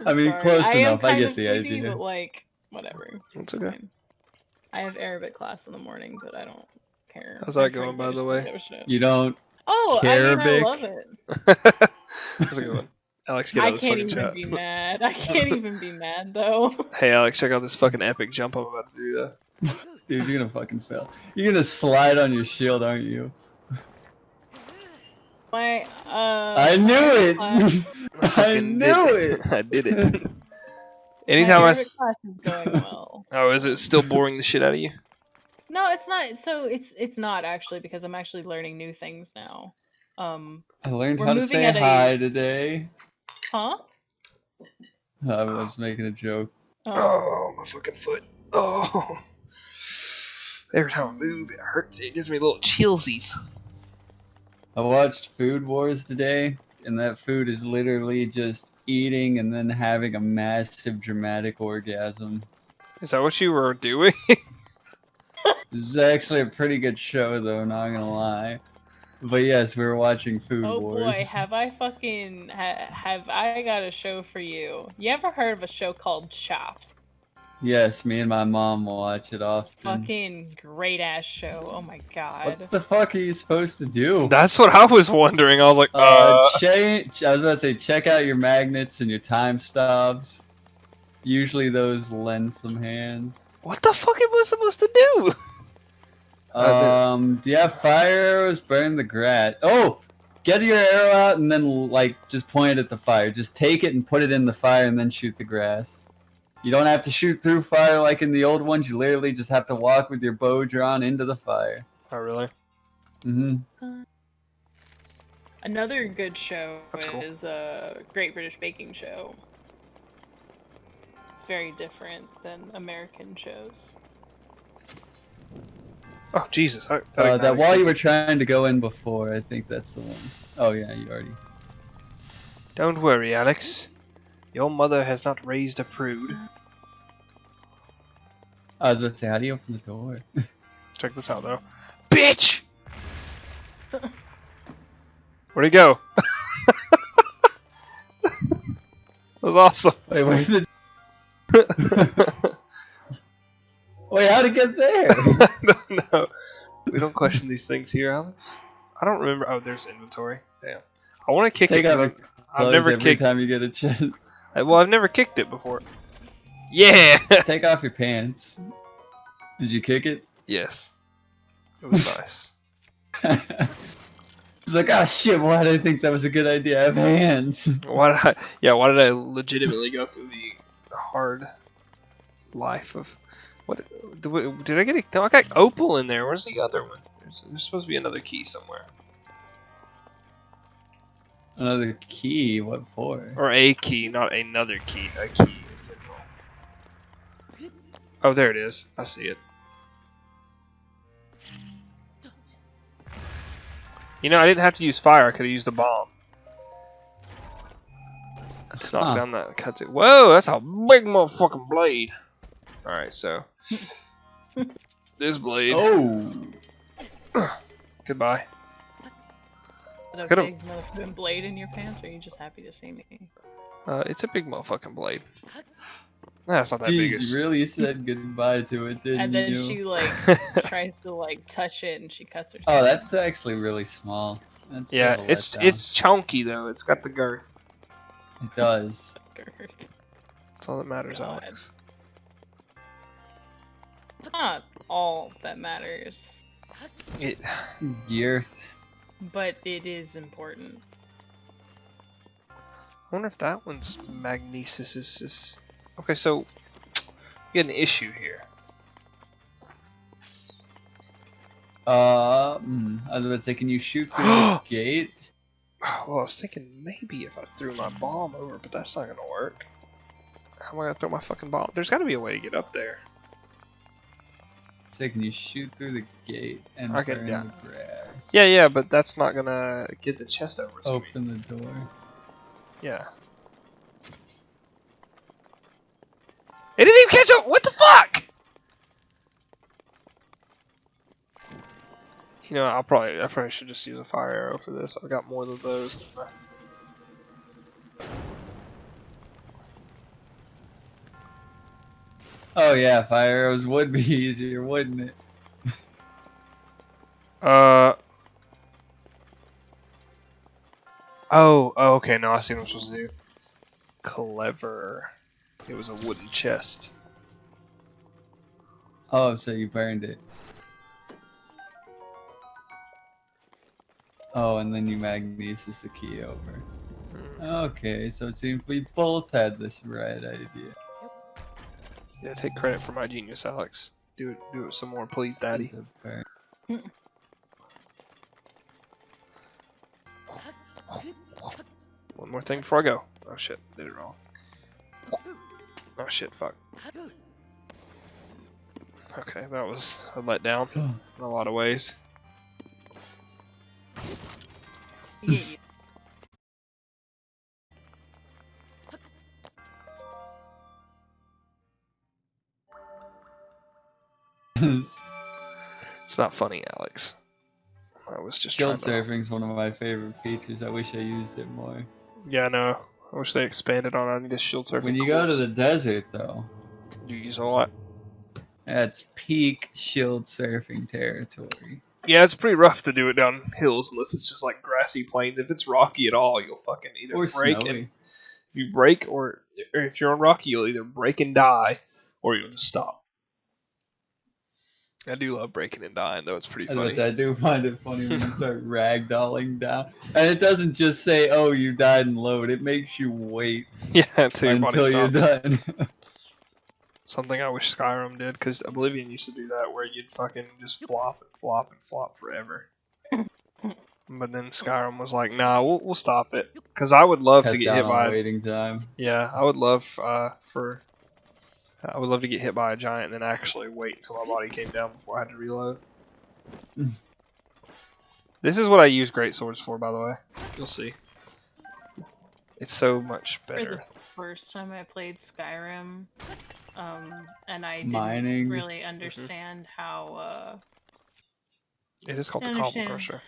I mean, Sorry. close I am enough. I kind get of the sleepy, idea. but like, whatever. it's okay. Fine. I have Arabic class in the morning, but I don't care. How's that I going, by frankly the just way? don't give a shit. You don't. Oh, I Arabic? love it. How's it going? Alex, get out I of this can't fucking even chat. be mad. I can't even be mad though. Hey, Alex, check out this fucking epic jump I'm about to do, though. Dude, you're gonna fucking fail. You're gonna slide on your shield, aren't you? I knew it. I knew it. I did it. Anytime my class is going well. Oh, is it still boring the shit out of you? No, it's not. So it's not actually, because I'm actually learning new things now. I learned how to say hi today. Huh? I was making a joke. Oh, my fucking foot. Oh. Every time I move, it hurts. It gives me little chillsies. I watched Food Wars today, and that food is literally just eating and then having a massive dramatic orgasm. Is that what you were doing? This is actually a pretty good show, though, not gonna lie. But yes, we were watching Food Wars. Oh boy, have I fucking have I got a show for you? You ever heard of a show called Chopped? Yes, me and my mom watch it often. Fucking great ass show. Oh my god. What the fuck are you supposed to do? That's what I was wondering. I was like, I was about to say, check out your magnets and your time stops. Usually those lend some hands. What the fuck am I supposed to do? Yeah, fire arrows burn the grass. Oh! Get your arrow out and then, like, just point it at the fire. Just take it and put it in the fire and then shoot the grass. You don't have to shoot through fire like in the old ones. You literally just have to walk with your bow drawn into the fire. Oh, really? Mm-hmm. Another good show cool. is Great British Baking Show. Very different than American shows. Oh, Jesus. That while you were trying to go in before, I think that's the one. Oh, yeah, you already... Don't worry, Alex. Your mother has not raised a prude. I was about to say, how do you open the door? Check this out, though. Bitch! Where'd he go? That was awesome. Wait, where did... Wait, how'd it get there? No. We don't question these things here, Alex. I don't remember. Oh, there's inventory. Damn. I want to kick it. I've never kicked. Every time you get a chance. Well, I've never kicked it before. Yeah! Take off your pants. Did you kick it? Yes. It was nice. It's like, oh shit, why did I think that was a good idea? I have hands. Why did I legitimately go through the hard life of... What did I get? No, I got opal in there. Where's the other one? There's supposed to be another key somewhere. Another key? What for? Or a key, not another key. A key in general. Oh, there it is. I see it. You know, I didn't have to use fire. I could have used a bomb. Let's knock down that cuts it. Whoa, that's a big motherfucking blade. Alright, so... this blade. Oh! Goodbye. A big motherfucking blade in your pants, or are you just happy to see me? It's a big motherfucking blade. That's not that Jeez, big. You really said goodbye to it, didn't you? And then she, like, tries to, like, touch it, and she cuts herself. Oh, that's actually really small. That's yeah, it's chunky, though. It's got the girth. It does. That's all that matters, Alex. Not all that matters. Girth. But it is important. I wonder if that one's magnesis. Okay, so we got an issue here. I was about to say, can you shoot through the gate? Well, I was thinking maybe if I threw my bomb over, but that's not gonna work. How am I gonna throw my fucking bomb? There's gotta be a way to get up there. So can you shoot through the gate and burn the grass? Yeah, but that's not gonna get the chest over to me. Open the door. Yeah. It didn't even catch up! What the fuck?! You know, I probably should just use a fire arrow for this. I've got more of those than Oh yeah, fire arrows would be easier, wouldn't it? Oh, okay, no, I see what I'm supposed to do. Clever. It was a wooden chest. Oh, so you burned it. Oh, and then you magnesis the key over. Okay, so it seems we both had this right idea. Yeah, take credit for my genius, Alex. Do it some more, please, Daddy. One more thing before I go. Oh shit, did it wrong. Oh shit, fuck. Okay, that was a letdown in a lot of ways. Yeah. It's not funny, Alex. I was just Shield trying to... surfing is one of my favorite features. I wish I used it more. Yeah, I know. I wish they expanded on it. I need a shield surfing When you course. go to the desert, though, You use a lot. that's peak shield surfing territory. Yeah, it's pretty rough to do it down hills unless it's just like grassy plains. If it's rocky at all, you'll fucking either Or break snowy. and if you break or if you're on rocky, you'll either break and die or you'll just stop. I do love breaking and dying though. It's pretty funny. I do find it funny when you start ragdolling down, and it doesn't just say, "Oh, you died and load." It makes you wait Yeah, until your body you're stops. done. Something I wish Skyrim did, because Oblivion used to do that, where you'd fucking just flop and flop and flop forever. But then Skyrim was like, "Nah, we'll stop it," because I would love Cut to get down hit on by. waiting time. Yeah, I would love I would love to get hit by a giant and then actually wait until my body came down before I had to reload. This is what I use great swords for, by the way. You'll see. It's so much For better. the first time I played Skyrim, and I Mining. didn't really understand how. It is called the I Cobble understand. Crusher.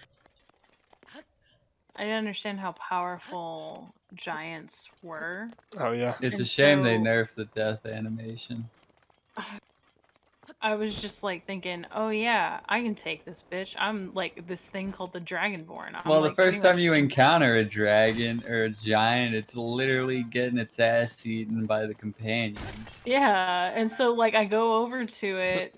I didn't understand how powerful giants were. Oh yeah. It's a And shame they so- nerfed the death animation. I was just like thinking, oh yeah, I can take this bitch. I'm like this thing called the Dragonborn. I'm Well, the like, first doing, time you encounter a dragon or a giant, it's literally getting its ass eaten by the companions. Yeah, and so like I go over to it,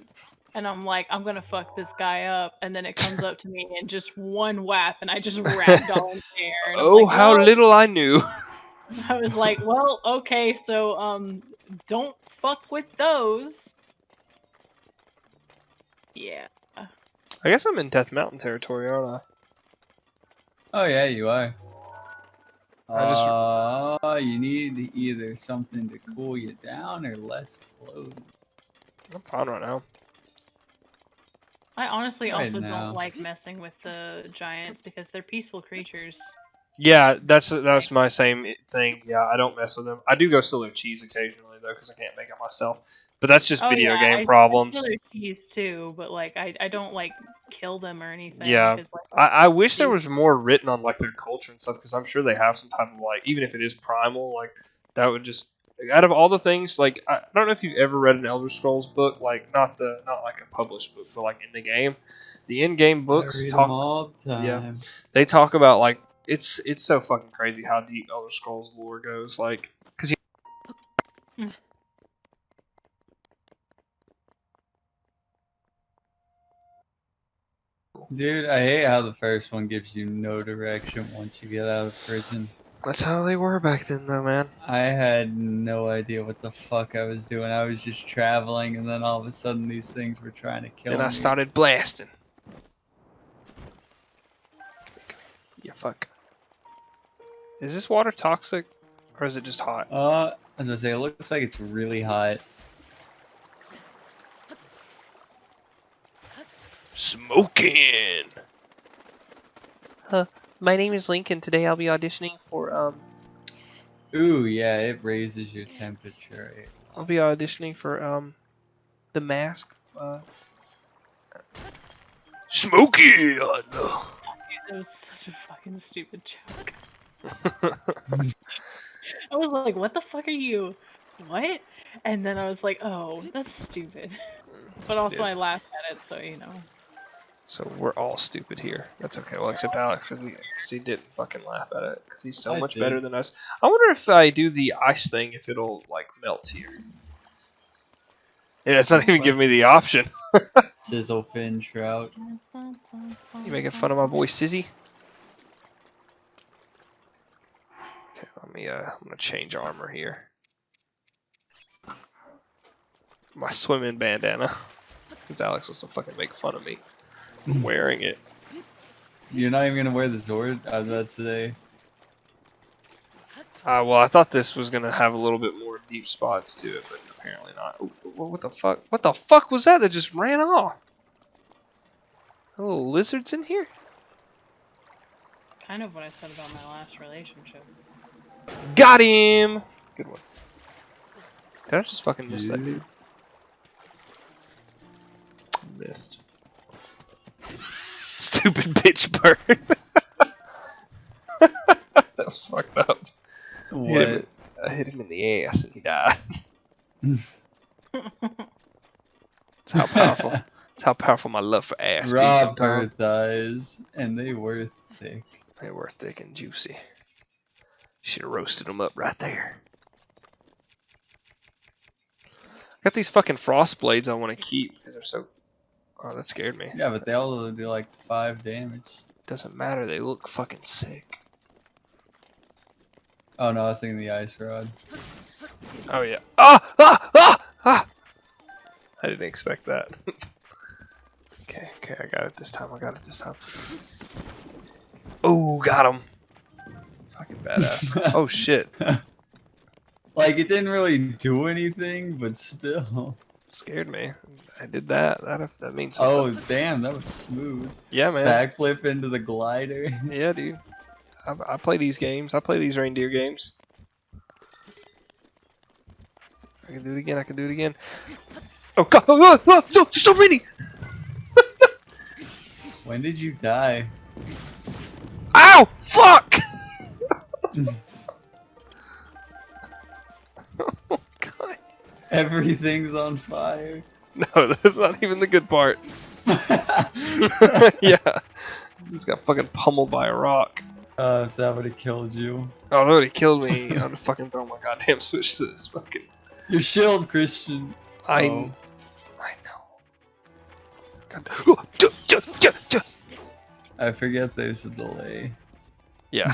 and I'm like, I'm gonna fuck this guy up, and then it comes up to me and just one whap, and I just ragdoll in the air. And I'm Oh, like, how well, little I knew. I was like, well, okay, so don't fuck with those. Yeah. I guess I'm in Death Mountain territory, aren't Oh yeah, you are. I just- You need either something to cool you down or less clothes. I? I'm fine right now. I honestly Right also now. don't like messing with the giants because they're peaceful creatures. Yeah, that's my same thing. Yeah, I don't mess with them. I do go steal their cheese occasionally though, because I can't make it myself. But that's just video game I problems. steal their cheese too, but like I don't like kill them or anything. Yeah, 'cause, like, I wish there was more written on like their culture and stuff, because I'm sure they have some type of like, even if it is primal, like that would just, out of all the things, like I don't know if you've ever read an Elder Scrolls book, like not like a published book, but like in the game, the in-game books I read talk. them all the time. Yeah. They talk about like it's so fucking crazy how deep Elder Scrolls lore goes, like because Dude, I hate how the first one gives you no direction once you get out of prison. that's how they were back then, though, man. I had no idea what the fuck I was doing. I was just traveling, and then all of a sudden these things were trying to kill me. Then I started blasting. Yeah, fuck. Is this water toxic, or is it just hot? I was gonna say, it looks like it's really hot. Smoking! My name is Lincoln. Today I'll be auditioning for, Ooh, yeah, it raises your temperature. I'll be auditioning for, The Mask, Smoking! That was such a fucking stupid joke. I was like, what the fuck are you? What? And then I was like, oh, that's stupid. But also Yes. I laughed at it, so you know. So we're all stupid here. That's okay. Well, except Alex, because he didn't fucking laugh at it, because he's so I much did. better than us. I wonder if I do the ice thing, if it'll, like, melt here. Yeah, it's not even giving me the option. Sizzle fin trout. You making fun of my boy Sizzy? Let me I'm gonna change armor here. My swimming bandana. Since Alex wants to fucking make fun of me. I'm wearing it. You're not even gonna wear the Zord out of that today. Well, I thought this was gonna have a little bit more deep spots to it, but apparently not. Ooh, what the fuck? What the fuck was that just ran off? Little lizards in here? Kind of what I said about my last relationship. Got him! Good one. Did I just fucking miss that dude? Missed. Stupid bitch bird. That was fucked up. What? I hit him in the ass and he died. That's how powerful. That's how powerful my love for ass Raw be sometimes. bird thighs, and they were thick. They were thick and juicy. Should have roasted them up right there. Got these fucking frost blades I want to keep because they're so. Oh, that scared me. Yeah, but they all do like 5 damage. Doesn't matter. They look fucking sick. Oh no, I was thinking the ice rod. Oh yeah. Ah! Ah! Ah! Ah! I didn't expect that. Okay, I got it this time. Oh, got him. Fucking badass. Oh shit. Like it didn't really do anything, but still. Scared me. I did that. That means something. Oh damn, that was smooth. Yeah, man. Backflip into the glider. Yeah, dude. I play these games. I play these reindeer games. I can do it again. Oh god! Oh, no, there's so many! When did you die? Ow! Fuck! Oh god. Everything's on fire. No, that's not even the good part. Yeah. Just got fucking pummeled by a rock. If that would have killed you. Oh, that would have killed me. I would have fucking thrown my goddamn switch to this fucking. Your shield, Christian. I Oh. know. God. I forget there's a delay. Yeah.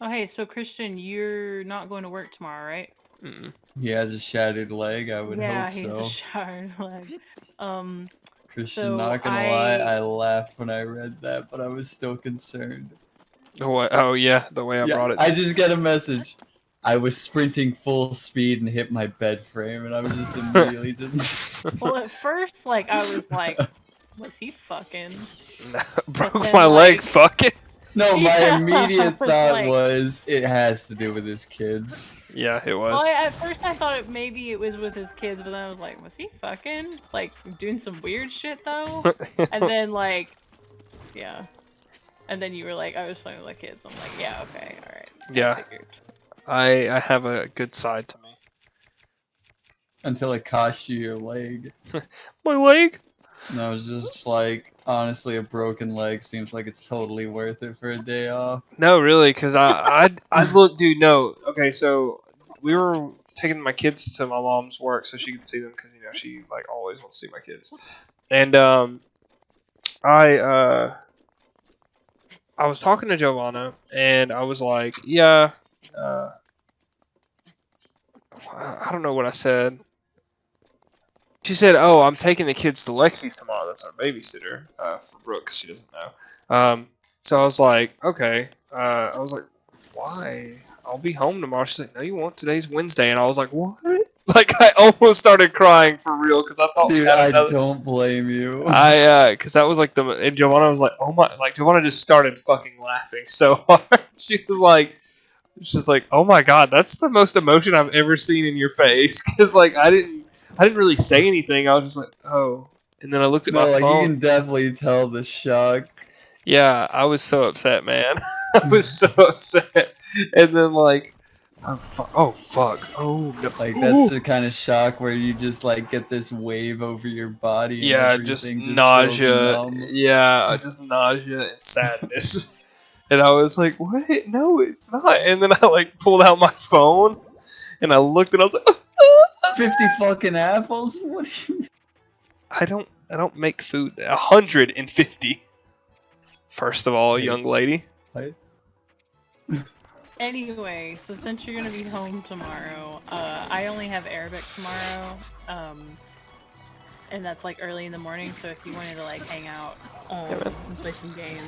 Oh, hey, so Christian, you're not going to work tomorrow, right? Mm-mm. He has a shattered leg, I would Yeah, hope he's so. a shattered leg. Christian, so not gonna lie, I laughed when I read that, but I was still concerned. Oh yeah, the way I brought it. I just get a message. I was sprinting full speed and hit my bed frame, and I was just immediately just. Well, at first, like, I was like, was he fucking? Broke then, my leg, like- fucking. No, my Yeah, immediate I was thought like- was it has to do with his kids. Yeah, it was. Well, at first I thought maybe it was with his kids, but then I was like, was he fucking? Like, doing some weird shit, though? And then, like, yeah. And then you were like, I was playing with my kids. I'm like, yeah, okay, alright. Yeah. I have a good side to me. Until it cost you your leg. My leg? And I was just like, honestly, a broken leg seems like it's totally worth it for a day off. No, really, because I look, dude. No, okay. So we were taking my kids to my mom's work so she could see them because she like always wants to see my kids. And I was talking to Giovanna and I was like, yeah, I don't know what I said. She said, "Oh, I'm taking the kids to Lexi's tomorrow. That's our babysitter for Brooke, because she doesn't know." So I was like, "Okay." I was like, "Why? I'll be home tomorrow." She's like, "No, you won't. Today's Wednesday." And I was like, "What?" Like I almost started crying for real because I thought, Dude, I don't blame you. because that was like and Giovanna was like, "Oh my!" Like Giovanna just started fucking laughing so hard. She was like. She's like, "Oh my god, that's the most emotion I've ever seen in your face." Because like I didn't really say anything. I was just like, "Oh," and then I looked at my like phone. you can definitely tell the shock. Yeah, I was so upset, man. I was so upset. And then like, oh fuck, oh no. Like that's the kind of shock where you just like get this wave over your body. And Yeah, just everything feels nausea. numb. Yeah, just nausea and sadness. And I was like, "What? No, it's not." And then I like pulled out my phone, and I looked, and I was like, 50 fucking apples? What do you... I don't make food. 150. First of all, young lady. Hey. Anyway, so since you're gonna be home tomorrow, I only have Arabic tomorrow, and that's like early in the morning. So if you wanted to like hang out and play some games,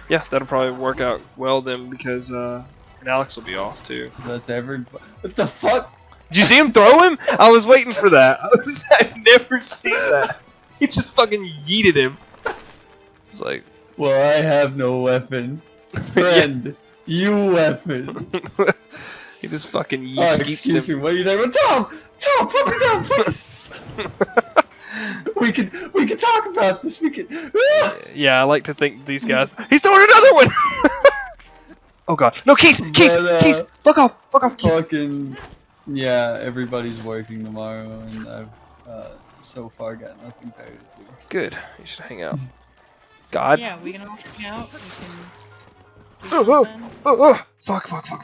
yeah, that'll probably work out well then because and Alex will be off too. That's everybody. What the fuck? Did you see him throw him? I was waiting for that. I've never seen that. He just fucking yeeted him. It's like, well, I have no weapon, friend. You weapon. he just fucking Oh, skeets excuse me. him. What are you doing? Tom, put me down, please. we can talk about this. We can. Yeah, I like to think these guys. He's throwing another one. Oh god, no, Keys, Keys, Keys. Fuck off, Keys. Fucking yeah. Everybody's working tomorrow, and I've so far got nothing better to do. Good, you should hang out. God. yeah, we can all hang out. We can. Fuck.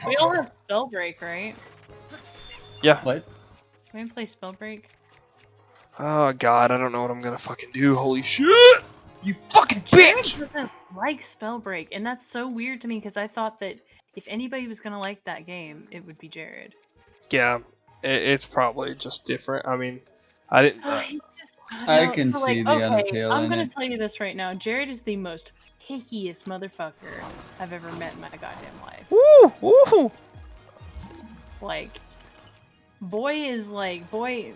We all have spell break, right? Yeah. What? We can play spell break. Oh god, I don't know what I'm gonna fucking do. Holy shit! You fucking Jared bitch! doesn't like spell break, and that's so weird to me because I thought that if anybody was gonna like that game, it would be Jared. Yeah, it's probably just different. I mean, I didn't. I can see the unappeal I'm in gonna it. tell you this right now. Jared is the most pickiest motherfucker I've ever met in my goddamn life. Woo! Like, boy is like, boy.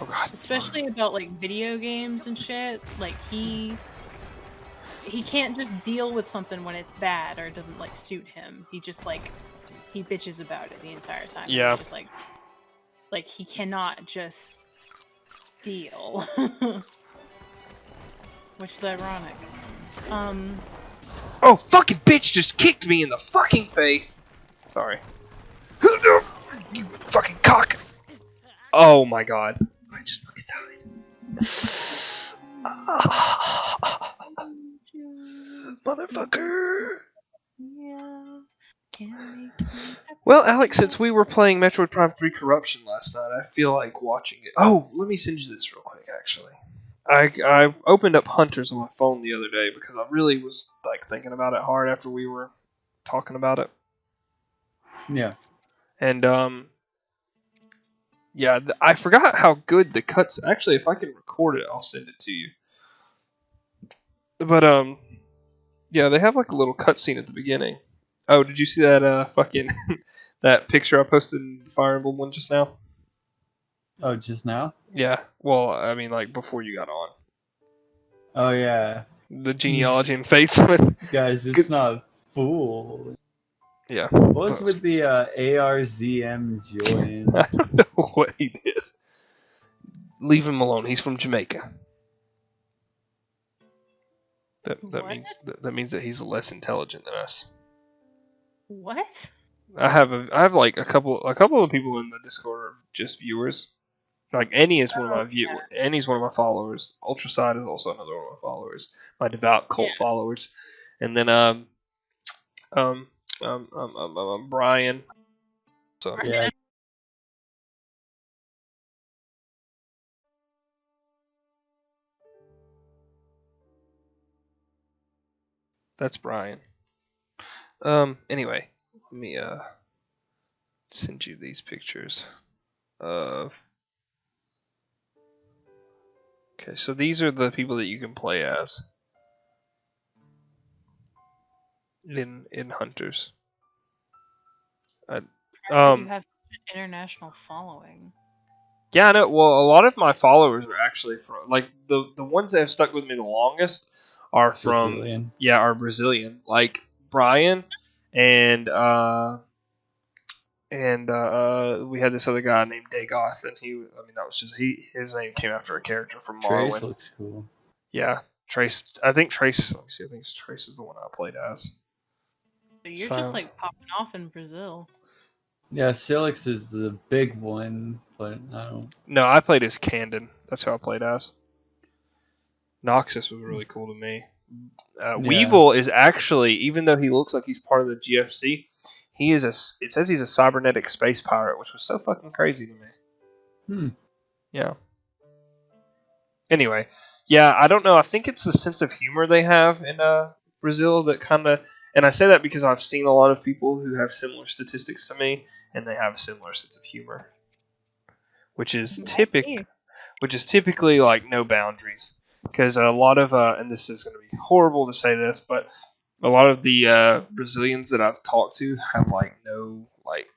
Oh god. Especially about like video games and shit. Like he can't just deal with something when it's bad or it doesn't like suit him. He just like he bitches about it the entire time. Yeah. He's just like he cannot just deal. Which is ironic. Oh, fucking bitch just kicked me in the fucking face. Sorry. You fucking cock. Oh my god. I just fucking died. Motherfucker. Yeah. Well, Alex, since we were playing Metroid Prime 3 Corruption last night, I feel like watching it. Oh, let me send you this real quick, actually. I opened up Hunters on my phone the other day because I really was like thinking about it hard after we were talking about it. Yeah. And yeah, I forgot how good the cuts. Actually, if I can record it, I'll send it to you. But yeah, they have like a little cutscene at the beginning. Oh, did you see that fucking that picture I posted in the Fire Emblem one just now? Oh, just now? Yeah. Well, I mean, like before you got on. Oh yeah. The genealogy and fates one. Guys, it's not fool. Yeah. What was with the ARZM join? I don't know what he did. Leave him alone. He's from Jamaica. That means that he's less intelligent than us. What? I have like a couple of people in the Discord are just viewers. Like Annie is one of my Annie's one of my followers. Ultraside is also another one of my followers. My devout cult followers, and then Brian. So Yeah. that's Brian. Anyway, let me send you these pictures of. Okay, so these are the people that you can play as in Hunters. You have an international following. Yeah, I know. Well, a lot of my followers are actually from like the ones that have stuck with me the longest are from Brazilian. are Brazilian. Like Brian and we had this other guy named Dagoth, and that was just his name came after a character from Morrowind. Trace looks cool. Yeah, Trace. I think Trace. Let me see. I think Trace is the one I played as. So you're just like popping off in Brazil. Yeah, Silix is the big one, but I don't. No, I played as Candon. That's who I played as. Noxus was really cool to me. Weevil is actually, even though he looks like he's part of the GFC, he is it says he's a cybernetic space pirate, which was so fucking crazy to me. Yeah. Anyway, yeah, I don't know. I think it's the sense of humor they have in Brazil that kind of, and I say that because I've seen a lot of people who have similar statistics to me, and they have a similar sense of humor, which is typically like no boundaries. Because a lot of, and this is going to be horrible to say this, but a lot of the Brazilians that I've talked to have like no, like